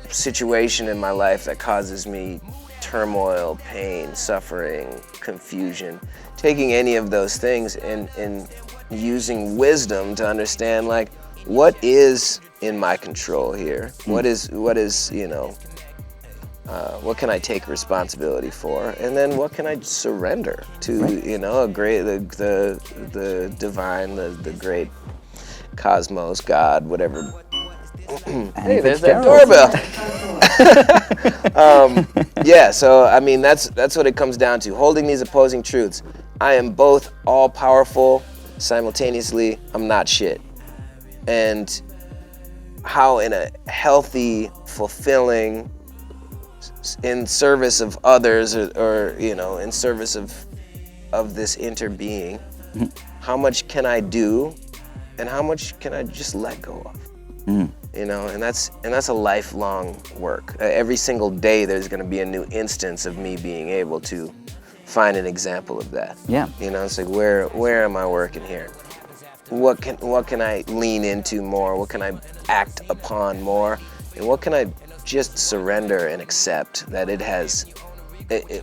situation in my life that causes me turmoil, pain, suffering, confusion, taking any of those things and using wisdom to understand, like, what is in my control here? What is what can I take responsibility for, and then what can I surrender to? A great, the divine, the great cosmos, God, whatever. Hey, there's that doorbell. Yeah, so I mean that's what it comes down to. Holding these opposing truths. I am both all powerful, simultaneously I'm not shit. And how in a healthy, fulfilling, in service of others, or in service of this interbeing, how much can I do, and how much can I just let go of? And that's a lifelong work. Every single day there's going to be a new instance of me being able to find an example of that. Yeah. It's like, where am I working here? What can I lean into more? What can I act upon more? And what can I just surrender and accept that it has,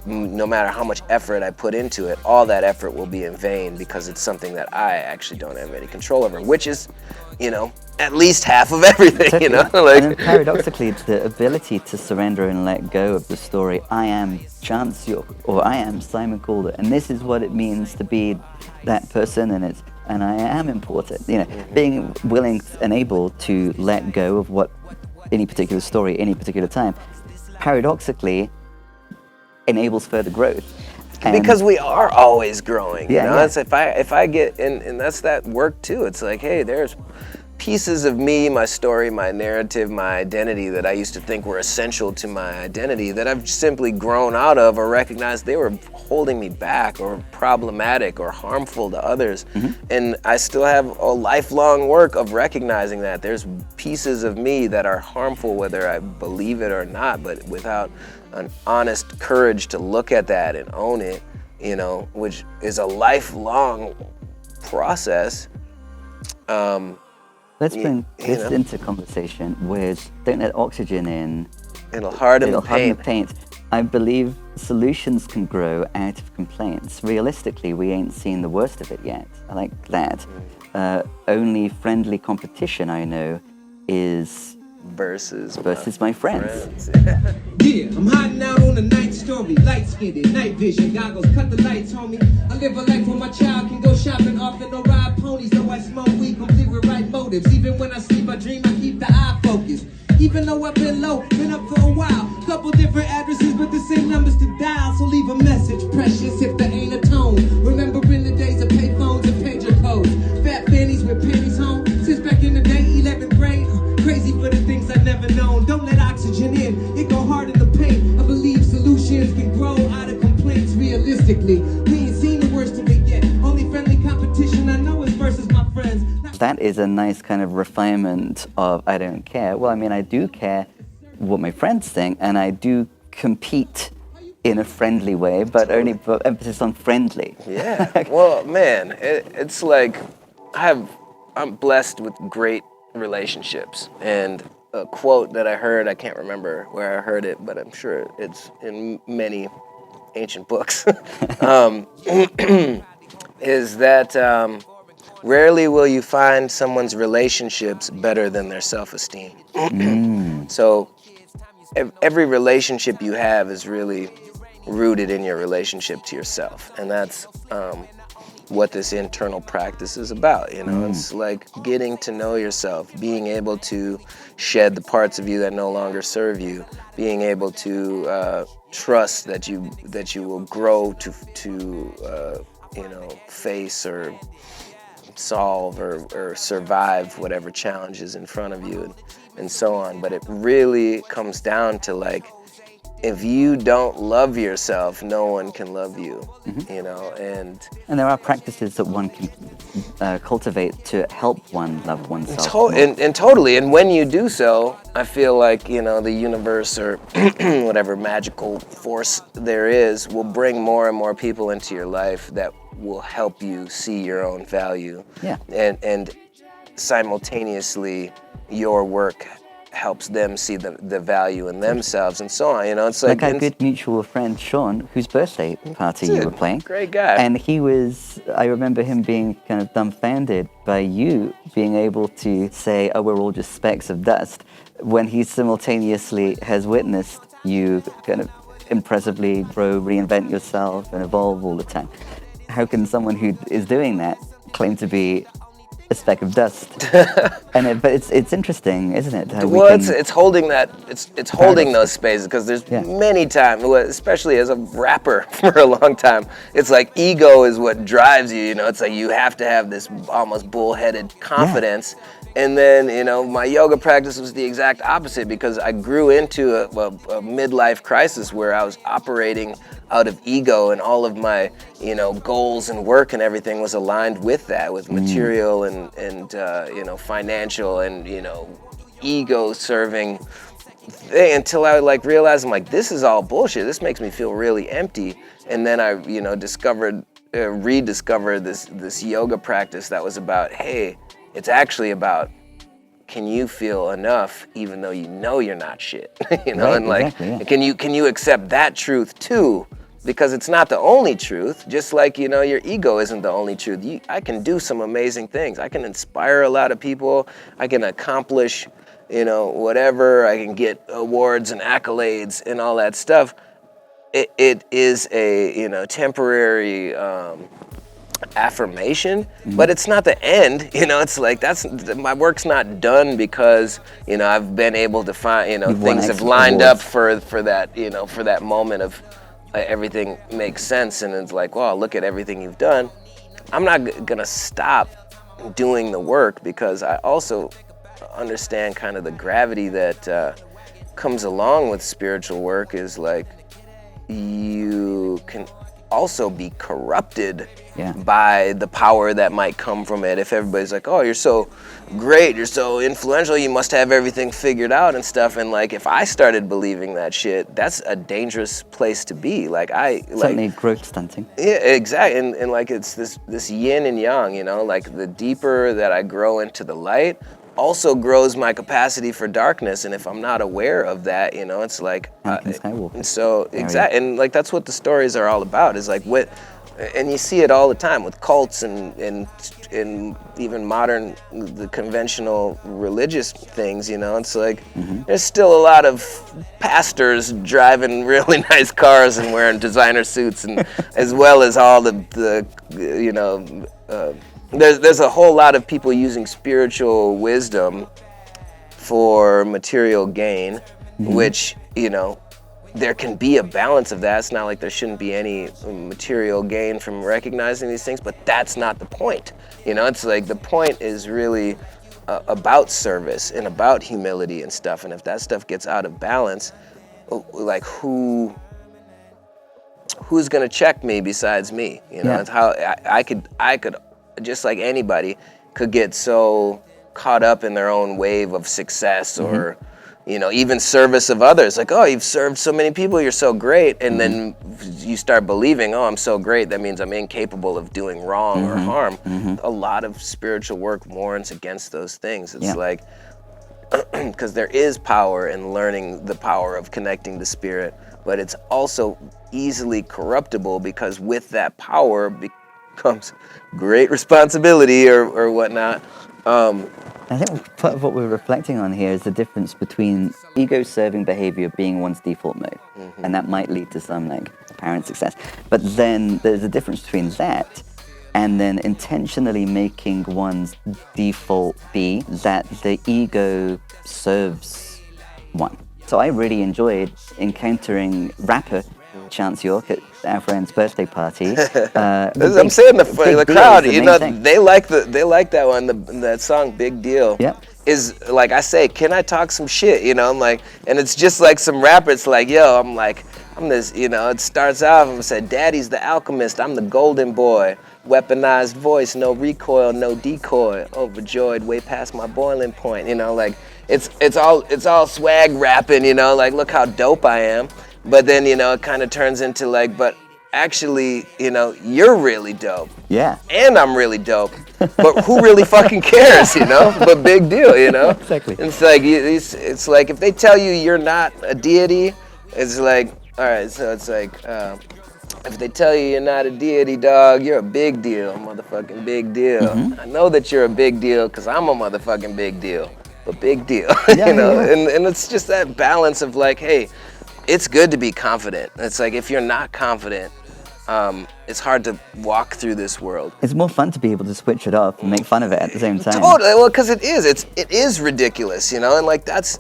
no matter how much effort I put into it, all that effort will be in vain because it's something that I actually don't have any control over, which is, at least half of everything, Like, and then paradoxically, the ability to surrender and let go of the story, I am Chance York, or I am Simon Calder, and this is what it means to be that person, and I am important. Being willing and able to let go of what any particular story, any particular time, paradoxically enables further growth. Because we are always growing, Yeah. It's if I get, and that's that work too. It's like, hey, there's pieces of me, my story, my narrative, my identity that I used to think were essential to my identity that I've simply grown out of, or recognized they were holding me back or problematic or harmful to others. And I still have a lifelong work of recognizing that there's pieces of me that are harmful, whether I believe it or not, but without an honest courage to look at that and own it, which is a lifelong process. Let's bring this into conversation with Don't Let Oxygen In. It'll harden the paint. I believe solutions can grow out of complaints. Realistically, we ain't seen the worst of it yet. I like that. Only friendly competition I know is versus my friends. Yeah, I'm hiding out on a night story, light-skinned, night vision, goggles, cut the lights, homie. I live a life where my child can go shopping often, no ride ponies, no I smoke weed, complete with right motives. Even when I sleep, I dream, I keep the eye focused. Even though I've been low, been up for a while. Couple different addresses, but the same numbers to dial. So leave a message, precious, if there ain't a tone. Remembering the days of payphones and pager codes. Fat fannies with panties home. Since back in the day, 11th grade. Crazy for the things I've never known. Don't let oxygen in, it go hard in the paint. I believe solutions can grow out of complaints realistically. We ain't seen the worst of it yet. Only friendly competition I know is versus my friends. That is a nice kind of refinement of I don't care. Well, I mean, I do care what my friends think, and I do compete in a friendly way, but only put emphasis on friendly. Yeah. Well, man, it's like I'm blessed with great relationships. And a quote that I heard, I can't remember where I heard it, but I'm sure it's in many ancient books, is that rarely will you find someone's relationships better than their self-esteem. So every relationship you have is really rooted in your relationship to yourself. And that's what this internal practice is about. It's like getting to know yourself, being able to shed the parts of you that no longer serve you, being able to trust that you will grow to face or solve or survive whatever challenges in front of you, and so on. But it really comes down to, like, if you don't love yourself, no one can love you, and there are practices that one can cultivate to help one love oneself. And totally, and when you do so, I feel like, the universe or whatever magical force there is will bring more and more people into your life that will help you see your own value. Yeah. And simultaneously, your work helps them see the value in themselves and so on. You know, it's like our good mutual friend Sean, whose birthday party you were playing. Great guy. And I remember him being kind of dumbfounded by you being able to say, oh, we're all just specks of dust, when he simultaneously has witnessed you kind of impressively grow, reinvent yourself, and evolve all the time. How can someone who is doing that claim to be a speck of dust? But it's interesting, isn't it? It's holding that. It's holding those spaces, because there's many times, especially as a rapper for a long time, it's like ego is what drives you. You know, it's like you have to have this almost bullheaded confidence. Yeah. And then, you know, my yoga practice was the exact opposite, because I grew into a midlife crisis where I was operating out of ego, and all of my, you know, goals and work and everything was aligned with that, with material and you know, financial and, you know, ego serving thing, until I like realized, I'm like, this is all bullshit. This makes me feel really empty. And then I, you know, rediscovered this yoga practice that was about, hey, it's actually about, can you feel enough even though you know you're not shit? You know, right, and like, exactly, yeah. can you accept that truth too? Because it's not the only truth. Just like, you know, your ego isn't the only truth. I can do some amazing things. I can inspire a lot of people. I can accomplish, you know, whatever. I can get awards and accolades and all that stuff. It is a, you know, temporary affirmation, but it's not the end. You know, it's like, my work's not done because, you know, I've been able to find, you know, things have lined up for that, you know, for that moment of everything makes sense, and it's like, wow, look at everything you've done. I'm not gonna stop doing the work, because I also understand kind of the gravity that comes along with spiritual work, is like, you can also be corrupted by the power that might come from it. If everybody's like, oh, you're so great, you're so influential, you must have everything figured out and stuff. And like, if I started believing that shit, that's a dangerous place to be. Like, certainly growth stunting. Yeah, exactly. And like, it's this yin and yang, you know, like the deeper that I grow into the light also grows my capacity for darkness. And if I'm not aware of that, you know, it's like, so exactly. And like, that's what the stories are all about, is like and you see it all the time with cults and even modern, the conventional religious things, you know. It's like, there's still a lot of pastors driving really nice cars and wearing designer suits, and as well as all the you know, there's a whole lot of people using spiritual wisdom for material gain, which, you know, there can be a balance of that. It's not like there shouldn't be any material gain from recognizing these things, but that's not the point. You know, it's like, the point is really about service and about humility and stuff. And if that stuff gets out of balance, like, who's gonna check me besides me? You know, it's how I could, just like anybody, could get so caught up in their own wave of success, or, you know, even service of others. Like, oh, you've served so many people, you're so great. And then you start believing, oh, I'm so great, that means I'm incapable of doing wrong or harm. A lot of spiritual work warns against those things. It's like, because there is power in learning the power of connecting to spirit, but it's also easily corruptible, because with that power comes great responsibility or whatnot. I think part of what we're reflecting on here is the difference between ego-serving behavior being one's default mode, and that might lead to some like apparent success. But then there's a difference between that and then intentionally making one's default be that the ego serves one. So I really enjoyed encountering rapper Chance York at our friend's birthday party. I'm saying the crowd, you know, they like that one. That song, Big Deal, is like, I say, can I talk some shit? You know, I'm like, and it's just like some rapper. It's like, yo, I'm this, you know. It starts off and said, "Daddy's the alchemist, I'm the golden boy. Weaponized voice, no recoil, no decoy. Overjoyed, way past my boiling point." You know, like it's all swag rapping. You know, like, look how dope I am. But then, you know, it kind of turns into like, but actually, you know, you're really dope. Yeah. And I'm really dope. but who really fucking cares, you know? But big deal, you know? Exactly. It's like, it's like if they tell you you're not a deity, it's like, all right, so it's like, if they tell you you're not a deity, dog, you're a big deal, motherfucking big deal. I know that you're a big deal because I'm a motherfucking big deal, but big deal, Yeah, you know? yeah. And it's just that balance of like, hey, it's good to be confident. It's like if you're not confident, it's hard to walk through this world. It's more fun to be able to switch it off and make fun of it at the same time. Totally, well, because it is ridiculous, you know, and like that's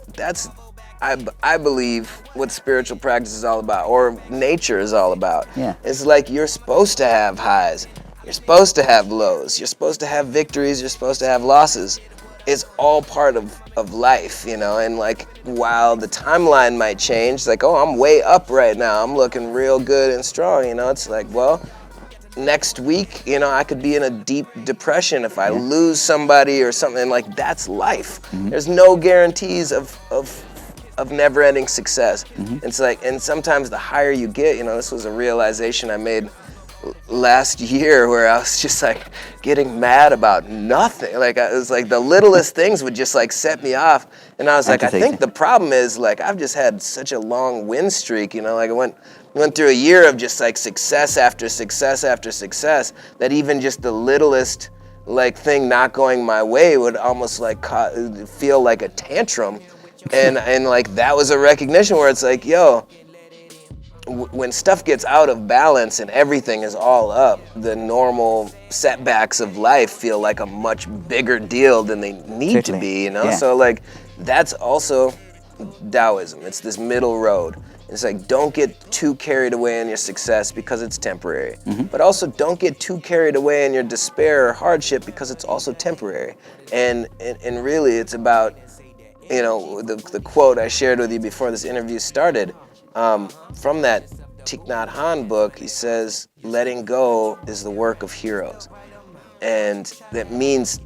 I believe what spiritual practice is all about, or nature is all about. Yeah. It's like you're supposed to have highs, you're supposed to have lows, you're supposed to have victories, you're supposed to have losses. It's all part of life, you know, and like while the timeline might change, like, oh, I'm way up right now, I'm looking real good and strong, you know, it's like, well, next week, you know, I could be in a deep depression if I lose somebody or something. Like that's life. There's no guarantees of never-ending success. It's like, and sometimes the higher you get, you know, this was a realization I made last year where I was just like getting mad about nothing. Like it was like the littlest things would just like set me off. And I was like, I think the problem is like I've just had such a long win streak, you know, like I went through a year of just like success after success after success, that even just the littlest like thing not going my way would almost like feel like a tantrum. And like that was a recognition where it's like, yo, when stuff gets out of balance and everything is all up, the normal setbacks of life feel like a much bigger deal than they need to be, you know? Yeah. So like that's also Taoism. It's this middle road. It's like, don't get too carried away in your success because it's temporary. But also don't get too carried away in your despair or hardship because it's also temporary. And really it's about, you know, the quote I shared with you before this interview started, from that Thich Nhat Hanh book, he says, letting go is the work of heroes. And that means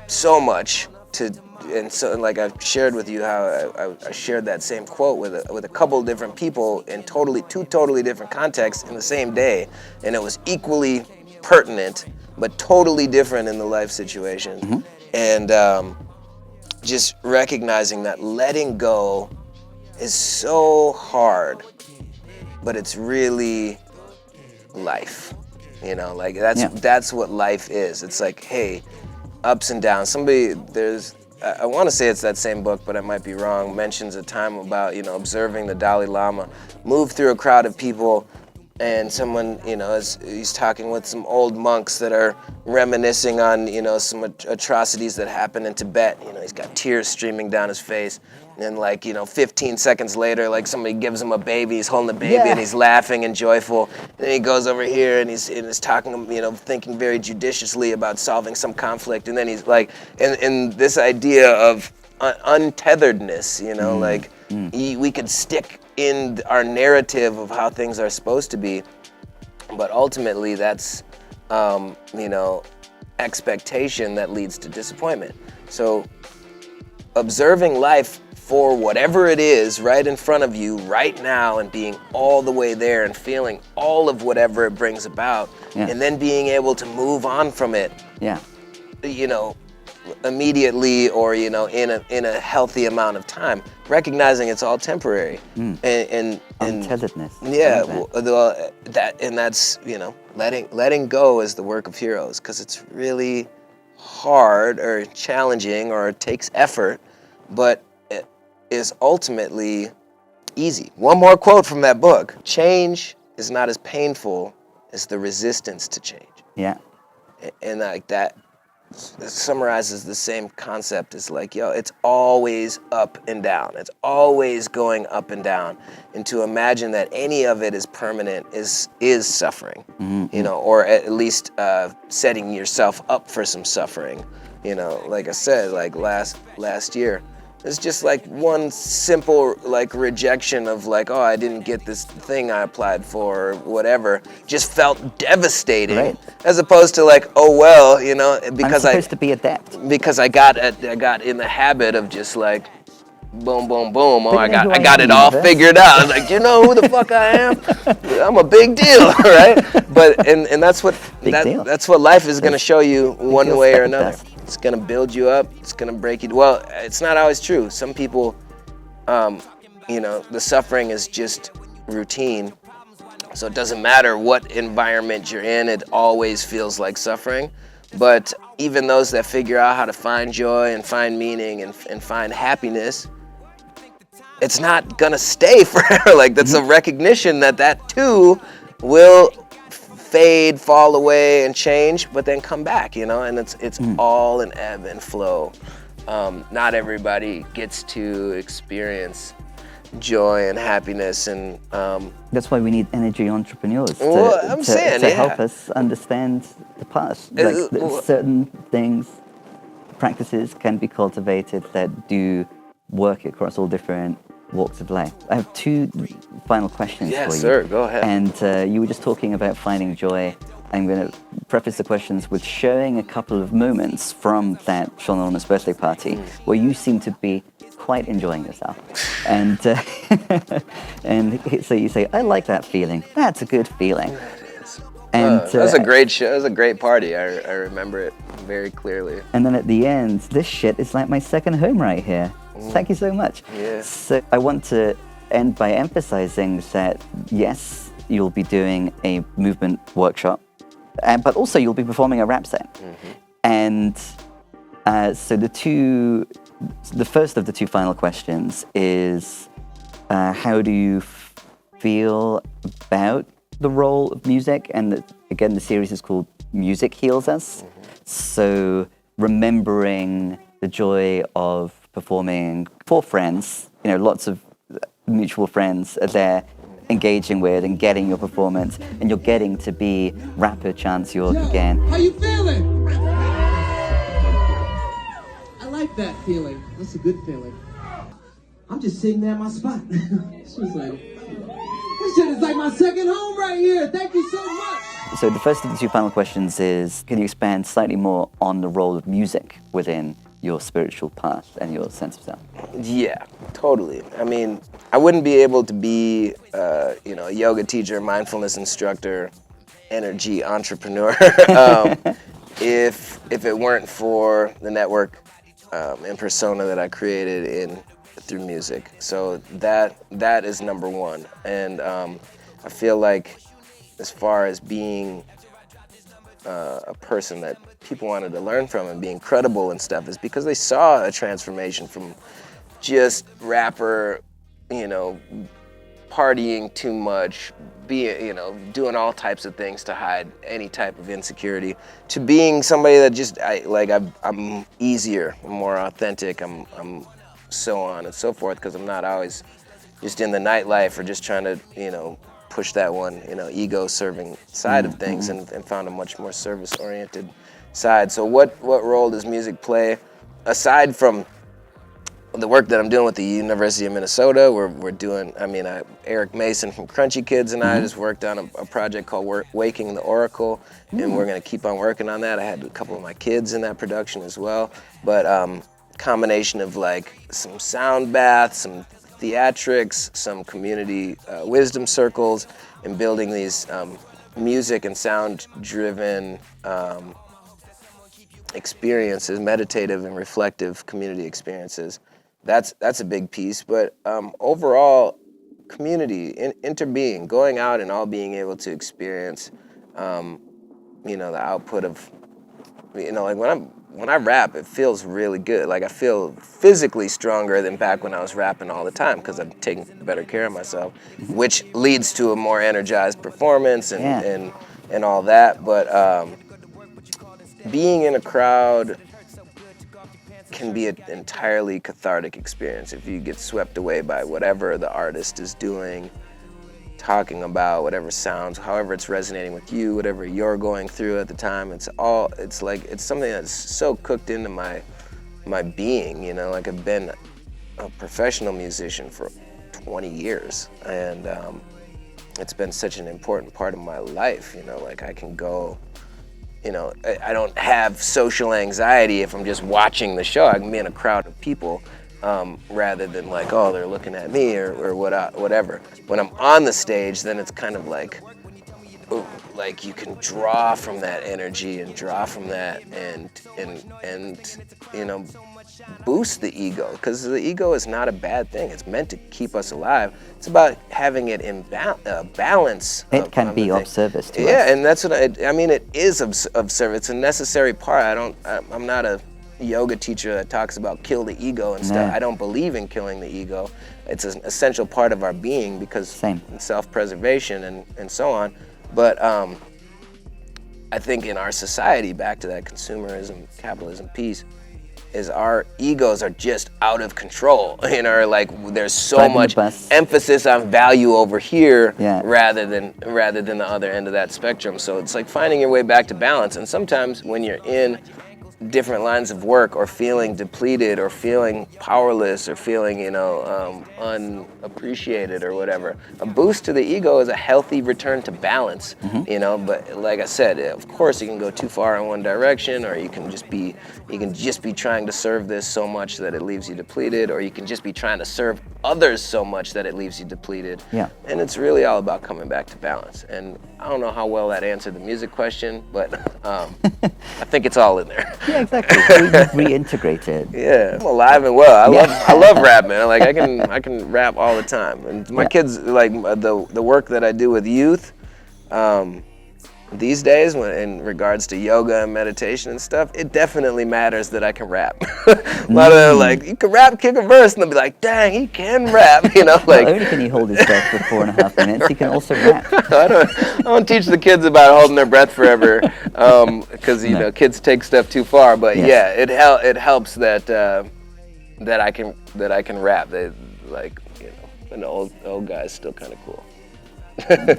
so much to, and so like I've shared with you how I shared that same quote with a couple of different people in two totally different contexts in the same day, and it was equally pertinent, but totally different in the life situation. And just recognizing that letting go is so hard, but it's really life, you know, like that's what life is. It's like, hey, ups and downs. I want to say it's that same book, but I might be wrong, mentions a time about, you know, observing the Dalai Lama move through a crowd of people, and someone, you know, he's talking with some old monks that are reminiscing on, you know, some atrocities that happened in Tibet. You know, he's got tears streaming down his face. And like, you know, 15 seconds later, like somebody gives him a baby, he's holding the baby and he's laughing and joyful. And then he goes over here and he's talking, you know, thinking very judiciously about solving some conflict. And then he's like, and this idea of untetheredness, you know, like we could stick in our narrative of how things are supposed to be, but ultimately that's, you know, expectation that leads to disappointment. So observing life for whatever it is right in front of you right now and being all the way there and feeling all of whatever it brings about, and then being able to move on from it, you know, immediately or, you know, in a healthy amount of time, recognizing it's all temporary. And Untetheredness. Yeah, well, that's, you know, letting go is the work of heroes, because it's really hard or challenging or it takes effort, but it is ultimately easy. One more quote from that book: change is not as painful as the resistance to change. Yeah. And like that summarizes the same concept. It's like, yo, it's always up and down. It's always going up and down. And to imagine that any of it is permanent is suffering, you know, or at least setting yourself up for some suffering. You know, like I said, like last year, it's just like one simple like rejection of like, oh, I didn't get this thing I applied for or whatever, just felt devastating. Right. As opposed to like, oh well, you know, because I'm supposed to be adept. because I got in the habit of just like boom, boom, boom. Oh, Do I you know who got I got am, it all universe? figured out. I was like, you know who the fuck I am? I'm a big deal, right? But and that's what Big deal. that's what life is gonna show you one deal, way or second another. best. It's gonna build you up. It's gonna break you. Well, it's not always true. Some people, you know, the suffering is just routine. So it doesn't matter what environment you're in, it always feels like suffering. But even those that figure out how to find joy and find meaning and find happiness, it's not gonna stay forever. Like, that's a recognition that that too will fade, fall away, and change, but then come back, you know? And it's all an ebb and flow. Not everybody gets to experience joy and happiness, and That's why we need energy entrepreneurs Well, I'm saying, to yeah. help us understand the past. Like well- certain things, practices can be cultivated that do work across all different walks of life. I have two final questions Yes, for you. sir, go ahead. And you were just talking about finding joy. I'm going to preface the questions with showing a couple of moments from that Sean Lorna's birthday party where you seem to be quite enjoying yourself. And and so you say, I like that feeling. That's a good feeling. And that was a great show. It was a great party. I remember it very clearly. And then at the end, this shit is like my second home right here. Thank you so much. Yeah. So I want to end by emphasizing that, yes, you'll be doing a movement workshop, but also you'll be performing a rap set. And so the first of the two final questions is, how do you feel about the role of music? And again, the series is called Music Heals Us. So remembering the joy of performing for friends, you know, lots of mutual friends are there engaging with and getting your performance, and you're getting to be rapper Chance York again. How you feeling? I like that feeling. That's a good feeling. I'm just sitting there at my spot. This shit is like my second home right here. Thank you so much. So the first of the two final questions is, can you expand slightly more on the role of music within your spiritual path and your sense of self? Yeah, totally. I mean, I wouldn't be able to be, you know, a yoga teacher, mindfulness instructor, energy entrepreneur if it weren't for the network and persona that I created through music. So that is number one. And I feel like, as far as being a person that people wanted to learn from and being credible and stuff, is because they saw a transformation from just rapper, you know, partying too much, you know, doing all types of things to hide any type of insecurity, to being somebody that just, I'm easier, I'm more authentic, I'm so on and so forth, because I'm not always just in the nightlife or just trying to, you know, push that one, you know, ego-serving side of things, and found a much more service-oriented side. So what role does music play, aside from the work that I'm doing with the University of Minnesota? We're doing, I mean, Eric Mason from Crunchy Kids and I just worked on a project called Waking the Oracle, and we're gonna keep on working on that. I had a couple of my kids in that production as well, but combination of like some sound baths, some theatrics, some community wisdom circles, and building these music and sound-driven experiences, meditative and reflective community experiences. That's a big piece. But overall, community, interbeing, going out and all being able to experience, you know, the output of, you know, like when I rap, it feels really good. Like, I feel physically stronger than back when I was rapping all the time, because I'm taking better care of myself, which leads to a more energized performance and all that. But being in a crowd can be an entirely cathartic experience if you get swept away by whatever the artist is doing, talking about, whatever sounds, however it's resonating with you, whatever you're going through at the time. It's something that's so cooked into my being, you know. Like, I've been a professional musician for 20 years, and it's been such an important part of my life, you know. Like, I can go, you know, I don't have social anxiety if I'm just watching the show. I can be in a crowd of people rather than like, oh, they're looking at me or whatever. When I'm on the stage, then it's kind of like, ooh, like you can draw from that energy and draw from that and you know, boost the ego, because the ego is not a bad thing. It's meant to keep us alive. It's about having it in balance. It can be of service to us. Yeah, and that's what I mean. It is of service. It's a necessary part. I'm not a yoga teacher that talks about kill the ego and stuff. No. I don't believe in killing the ego. It's an essential part of our being because self-preservation and so on. But I think in our society, back to that consumerism, capitalism piece, is our egos are just out of control. You know, like there's so much emphasis on value over here rather than the other end of that spectrum. So it's like finding your way back to balance. And sometimes when you're in different lines of work or feeling depleted or feeling powerless or feeling, you know, unappreciated or whatever, a boost to the ego is a healthy return to balance, you know. But like I said, of course you can go too far in one direction, or you can just be trying to serve this so much that it leaves you depleted, or you can just be trying to serve others so much that it leaves you depleted. Yeah. And it's really all about coming back to balance. And I don't know how well that answered the music question, but I think it's all in there. Yeah, exactly. Reintegrated. Yeah, I'm alive and well. I love rap, man. Like I can rap all the time. And my kids, like the work that I do with youth, these days, when in regards to yoga and meditation and stuff, it definitely matters that I can rap. A lot of them are like, you can rap, kick a verse, and they'll be like, dang, he can rap, you know? Like, not only can he hold his breath for 4.5 minutes, he can also rap. I don't teach the kids about holding their breath forever, because you know kids take stuff too far. But yeah, it helps that I can rap. They, like, you know, and the old guy's still kind of cool.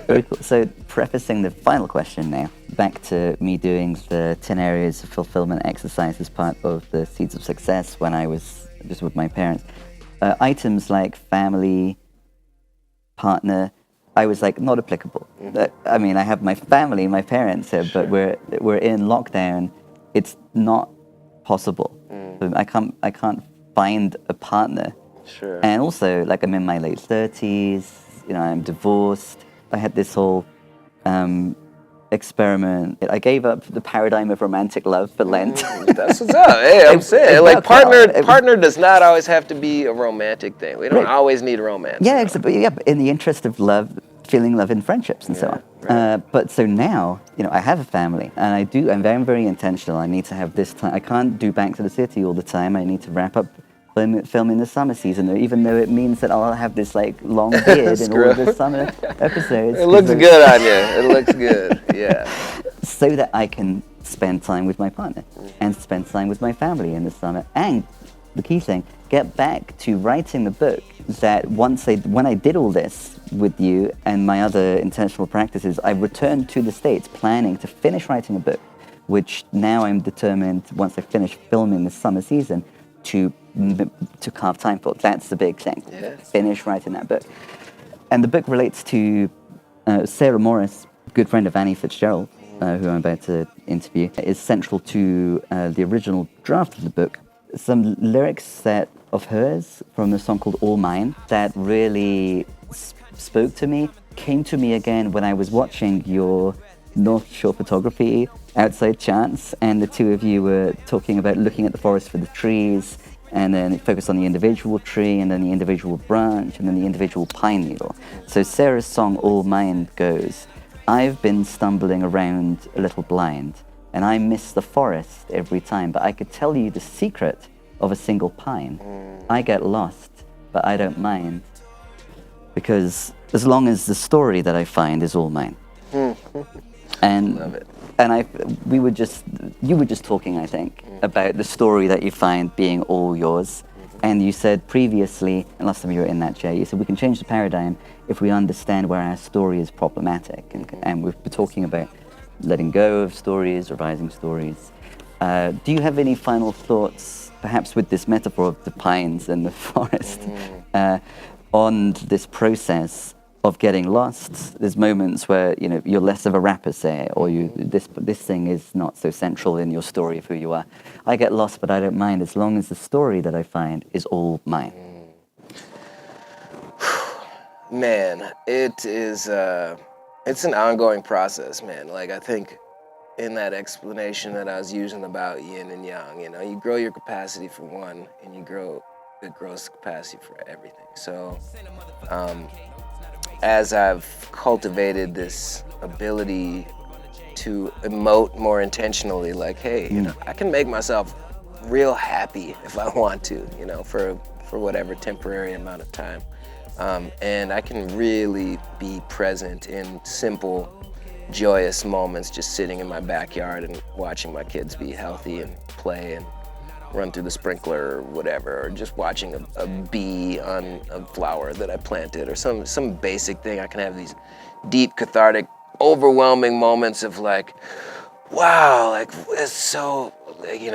Very cool. So, prefacing the final question now, back to me doing the 10 areas of fulfillment exercise as part of the Seeds of Success when I was just with my parents. Items like family, partner, I was like, not applicable. I mean, I have my family, my parents here, but we're in lockdown. It's not possible. I can't find a partner. Sure. And also, like, I'm in my late 30s. You know, I'm divorced. I had this whole experiment. I gave up the paradigm of romantic love for Lent. That's what's up. Hey, I'm saying, like, partner does not always have to be a romantic thing. We don't always need romance. Yeah, but in the interest of love, feeling love in friendships and so on. Right. But so now, you know, I have a family, and I'm very, very intentional. I need to have this time. I can't do Back to the City all the time. I need to wrap up filming the summer season, even though it means that I'll have this like long beard in all of the summer episodes. It looks good on you. It looks good, yeah. So that I can spend time with my partner and spend time with my family in the summer. And the key thing, get back to writing the book that when I did all this with you and my other intentional practices, I returned to the States planning to finish writing a book, which now I'm determined, once I finish filming the summer season, to carve time for. That's the big thing. Yes. Finish writing that book. And the book relates to Sarah Morris, good friend of Annie Fitzgerald, who I'm about to interview, is central to the original draft of the book. Some lyrics of hers from a song called All Mine that really spoke to me, came to me again when I was watching your North Shore photography outside Chance, and the two of you were talking about looking at the forest for the trees, and then it focused on the individual tree, and then the individual branch, and then the individual pine needle. So Sarah's song All Mine goes, I've been stumbling around a little blind, and I miss the forest every time, but I could tell you the secret of a single pine. I get lost, but I don't mind, because as long as the story that I find is all mine. And love it. And you were just talking, I think, about the story that you find being all yours. And you said previously, and last time you were in that chair, you said we can change the paradigm if we understand where our story is problematic. And we've been talking about letting go of stories, revising stories. Do you have any final thoughts, perhaps with this metaphor of the pines and the forest, on this process of getting lost. There's moments where you're less of a rapper, say, or this thing is not so central in your story of who you are. I get lost, but I don't mind as long as the story that I find is all mine. Man, it is. It's an ongoing process, man. Like, I think in that explanation that I was using about yin and yang, you grow your capacity for one, and it grows the capacity for everything. So, as I've cultivated this ability to emote more intentionally, like, hey, I can make myself real happy if I want to, for whatever temporary amount of time. And I can really be present in simple, joyous moments, just sitting in my backyard and watching my kids be healthy and play and run through the sprinkler or whatever, or just watching a bee on a flower that I planted, or some basic thing. I can have these deep, cathartic, overwhelming moments of like, wow, like it's so,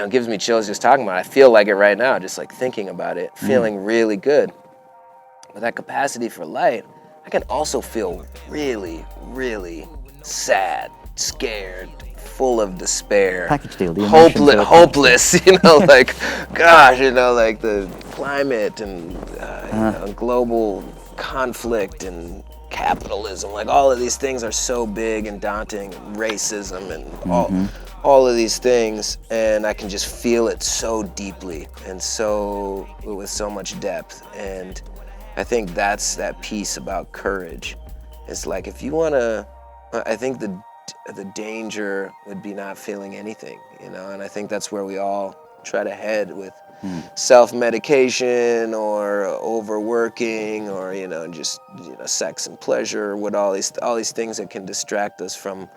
gives me chills just talking about it. I feel like it right now, just like thinking about it, feeling really good. With that capacity for light, I can also feel really, really sad, scared, full of despair, package deal, the emotions hopeless, like, gosh, like the climate and global conflict and capitalism, like all of these things are so big and daunting, and racism and all of these things, and I can just feel it so deeply and so with so much depth. And I think that's that piece about courage. It's like, if you want to, I think the danger would be not feeling anything, and I think that's where we all try to head with self-medication or overworking or, just, sex and pleasure, with all these things that can distract us from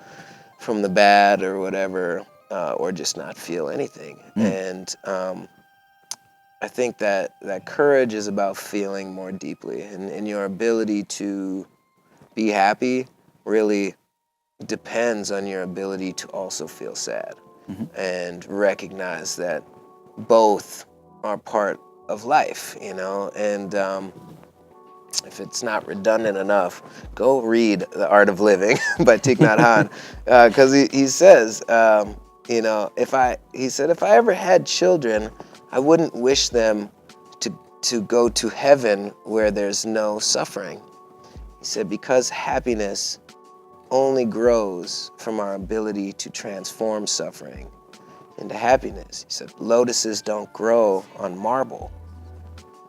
the bad or whatever, or just not feel anything. And I think that courage is about feeling more deeply, and your ability to be happy really depends on your ability to also feel sad and recognize that both are part of life, and if it's not redundant enough, go read The Art of Living by Thich Nhat Hanh, because he says, if I ever had children, I wouldn't wish them to go to heaven where there's no suffering. He said, because happiness only grows from our ability to transform suffering into happiness. He said, lotuses don't grow on marble.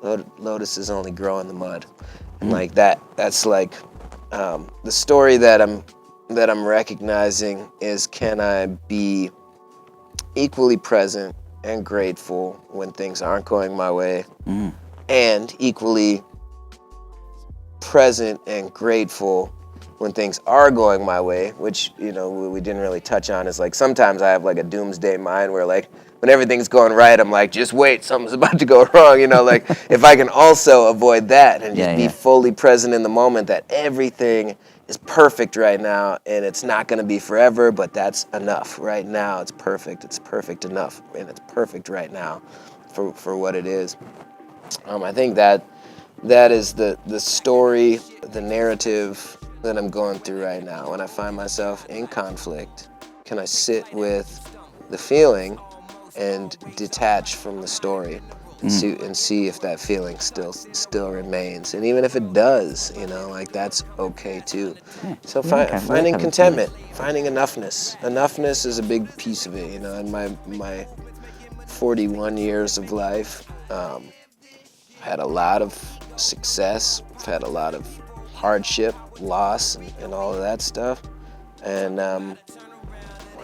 Lotuses only grow in the mud. And like that's like the story that I'm recognizing is, can I be equally present and grateful when things aren't going my way, and equally present and grateful when things are going my way, which, we didn't really touch on, is like, sometimes I have like a doomsday mind where, like, when everything's going right, I'm like, just wait, something's about to go wrong, like, if I can also avoid that and just be fully present in the moment that everything is perfect right now, and it's not going to be forever, but that's enough. Right now, it's perfect enough, and it's perfect right now for what it is. I think that is the story, the narrative that I'm going through right now. When I find myself in conflict, can I sit with the feeling and detach from the story and see if that feeling still remains, and even if it does, like, that's okay too. So finding contentment, finding enoughness is a big piece of it. In my 41 years of life, I've had a lot of success, I've had a lot of hardship, loss, and all of that stuff, and I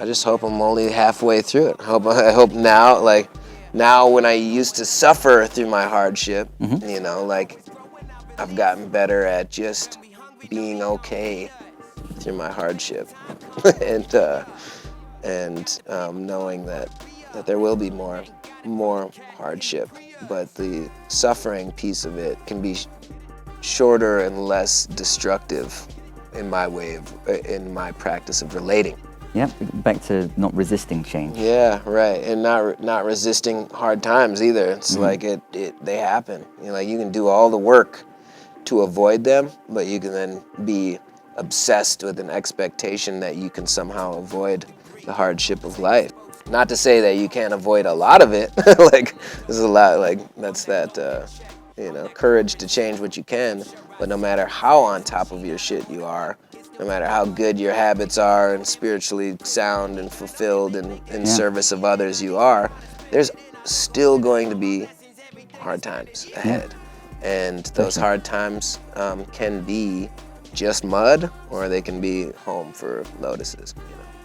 just hope I'm only halfway through it. I hope now, like, now when I used to suffer through my hardship, like, I've gotten better at just being okay through my hardship, and knowing that there will be more hardship, but the suffering piece of it can be shorter and less destructive in my practice of relating. Yeah, back to not resisting change. Yeah, right, and not resisting hard times either. It's like they happen. Like, you can do all the work to avoid them, but you can then be obsessed with an expectation that you can somehow avoid the hardship of life. Not to say that you can't avoid a lot of it. Like, there's a lot, like, that's that, courage to change what you can. But no matter how on top of your shit you are, no matter how good your habits are and spiritually sound and fulfilled and in service of others you are, there's still going to be hard times ahead. And those hard times can be just mud, or they can be home for lotuses.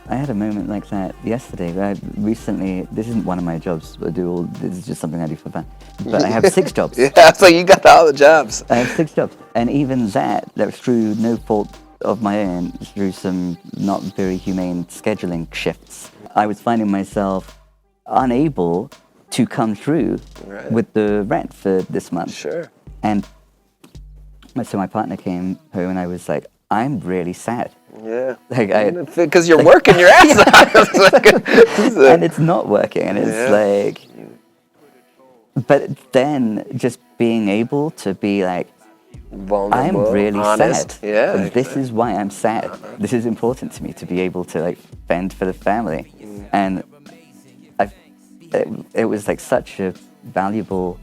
I had a moment like that yesterday. Recently, this isn't one of my jobs. This is just something I do for fun. But I have 6 jobs. Yeah, so you got all the jobs. I have 6 jobs. And even that was through no fault of my own, through some not very humane scheduling shifts. I was finding myself unable to come through with the rent for this month. Sure. And so my partner came home and I was like, I'm really sad. Yeah. Like because you're working your ass off. And it's not working. And it's like, but then just being able to be like, vulnerable, I'm really honest. sad. Yeah. But this is why I'm sad. This is important to me to be able to like fend for the family. And it was like such a valuable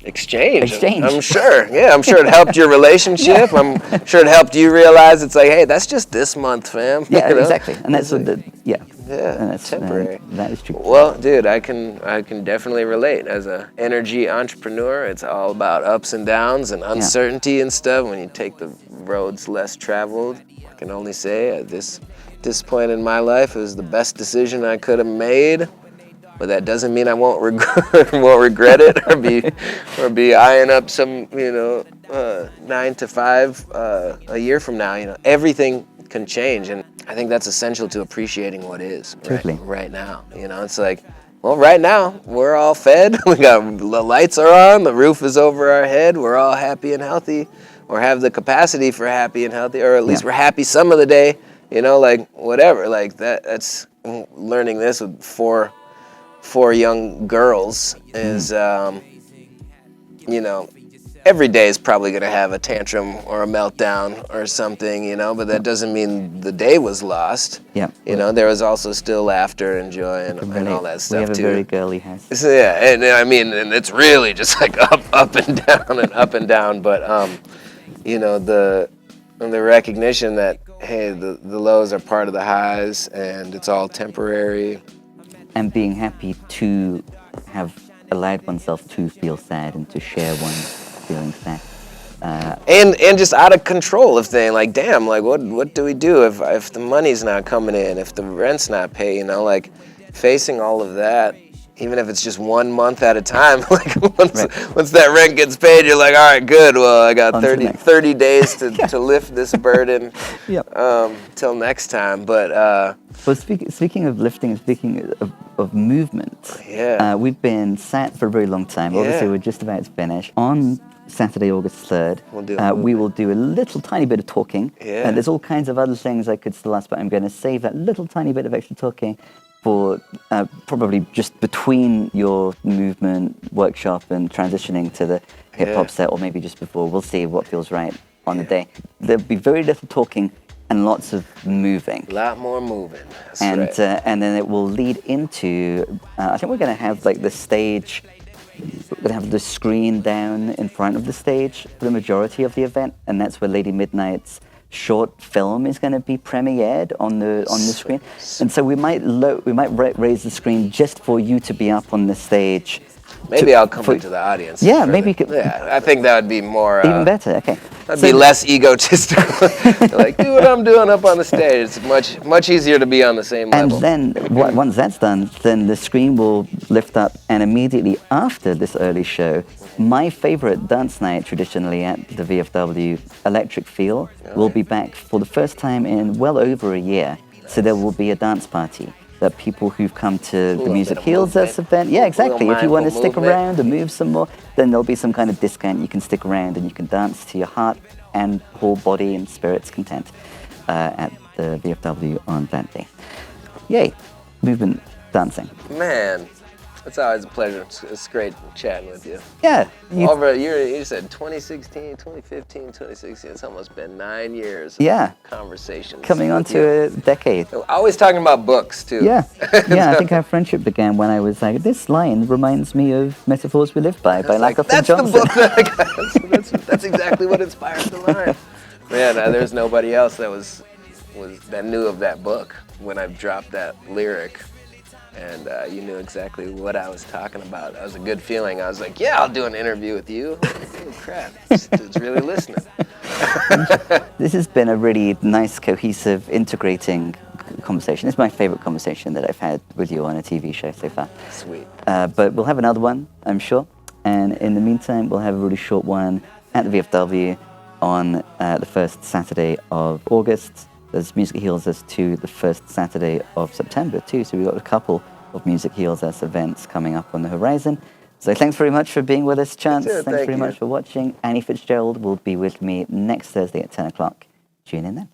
exchange. I'm sure. Yeah, I'm sure it helped your relationship. I'm sure it helped you realize it's like, hey, that's just this month, fam. Yeah, you know? exactly. And that's what Yeah, and that's temporary. That is true. Well, dude, I can definitely relate. As an energy entrepreneur, it's all about ups and downs and uncertainty and stuff. When you take the roads less traveled, I can only say at this point in my life, it was the best decision I could have made. But that doesn't mean I won't regret it or be eyeing up some 9 to 5 a year from now. Everything can change, and I think that's essential to appreciating what is right now. It's like, well, right now we're all fed. We got the lights are on, the roof is over our head. We're all happy and healthy, or have the capacity for happy and healthy, or at least we're happy some of the day. Like whatever. Like that's learning this with four young girls is, every day is probably going to have a tantrum or a meltdown or something, but that doesn't mean the day was lost. Yeah. There was also still laughter and joy and all that stuff, too. We have a very girly house. So, yeah, and I mean, and it's really just like up and down and up and down, but, the recognition that, hey, the lows are part of the highs and it's all temporary. And being happy to have allowed oneself to feel sad and to share one's feeling sad. And just out of control of things, like, damn, like, what do we do if the money's not coming in, if the rent's not paid, like, facing all of that, even if it's just 1 month at a time, like, once that rent gets paid, you're like, all right, good, well, I got 30 days to lift this burden till next time, but... Well, speaking of lifting and speaking of movement, we've been sat for a very long time. Obviously, we're just about to finish. On Saturday, August 3rd, we will do a little tiny bit of talking. Yeah. There's all kinds of other things I could still ask, but I'm going to save that little tiny bit of extra talking for probably just between your movement workshop and transitioning to the hip-hop set, or maybe just before. We'll see what feels right on the day. There'll be very little talking and lots of moving. A lot more moving. That's and right. And then it will lead into, I think we're going to have like the stage, we're going to have the screen down in front of the stage for the majority of the event, and that's where Lady Midnight's short film is going to be premiered on the screen. And so we might raise the screen just for you to be up on the stage. Maybe I'll come into the audience. Yeah, maybe you could. Yeah, I think that would be more... even better, okay. That'd be less egotistical. Like, do what I'm doing up on the stage. It's much easier to be on the same level. And then, once that's done, then the screen will lift up, and immediately after this early show, my favorite dance night traditionally at the VFW, Electric Feel, will be back for the first time in well over a year. So there will be a dance party that people who've come to the Music Heals Us event, exactly. If you want to stick around and move some more, then there'll be some kind of discount. You can stick around and you can dance to your heart and whole body and spirit's content at the VFW on that day. Yay, movement dancing. Man, It's always a pleasure. It's great chatting with you. Yeah. Over a year, you said 2016, 2015, 2016. It's almost been 9 years of Yeah. conversations. Coming on with you. to a decade. Always talking about books, too. Yeah. Yeah, I think our friendship began when I was like, this line reminds me of Metaphors We Live By Lakoff and That's the Johnson. book that I got. That's exactly what inspired the line. Man, there's nobody else that knew of that book when I dropped that lyric. And you knew exactly what I was talking about. That was a good feeling. I was like, yeah, I'll do an interview with you. Oh, crap, this dude's really listening. This has been a really nice, cohesive, integrating conversation. It's my favorite conversation that I've had with you on a TV show so far. Sweet. But we'll have another one, I'm sure. And in the meantime, we'll have a really short one at the VFW on the first Saturday of August. There's Music Heals Us to the first Saturday of September too, so we've got a couple of Music Heals Us events coming up on the horizon. So thanks very much for being with us, Chance. Thanks Thank very you. much for watching. Annie Fitzgerald will be with me next Thursday at 10 o'clock. Tune in then.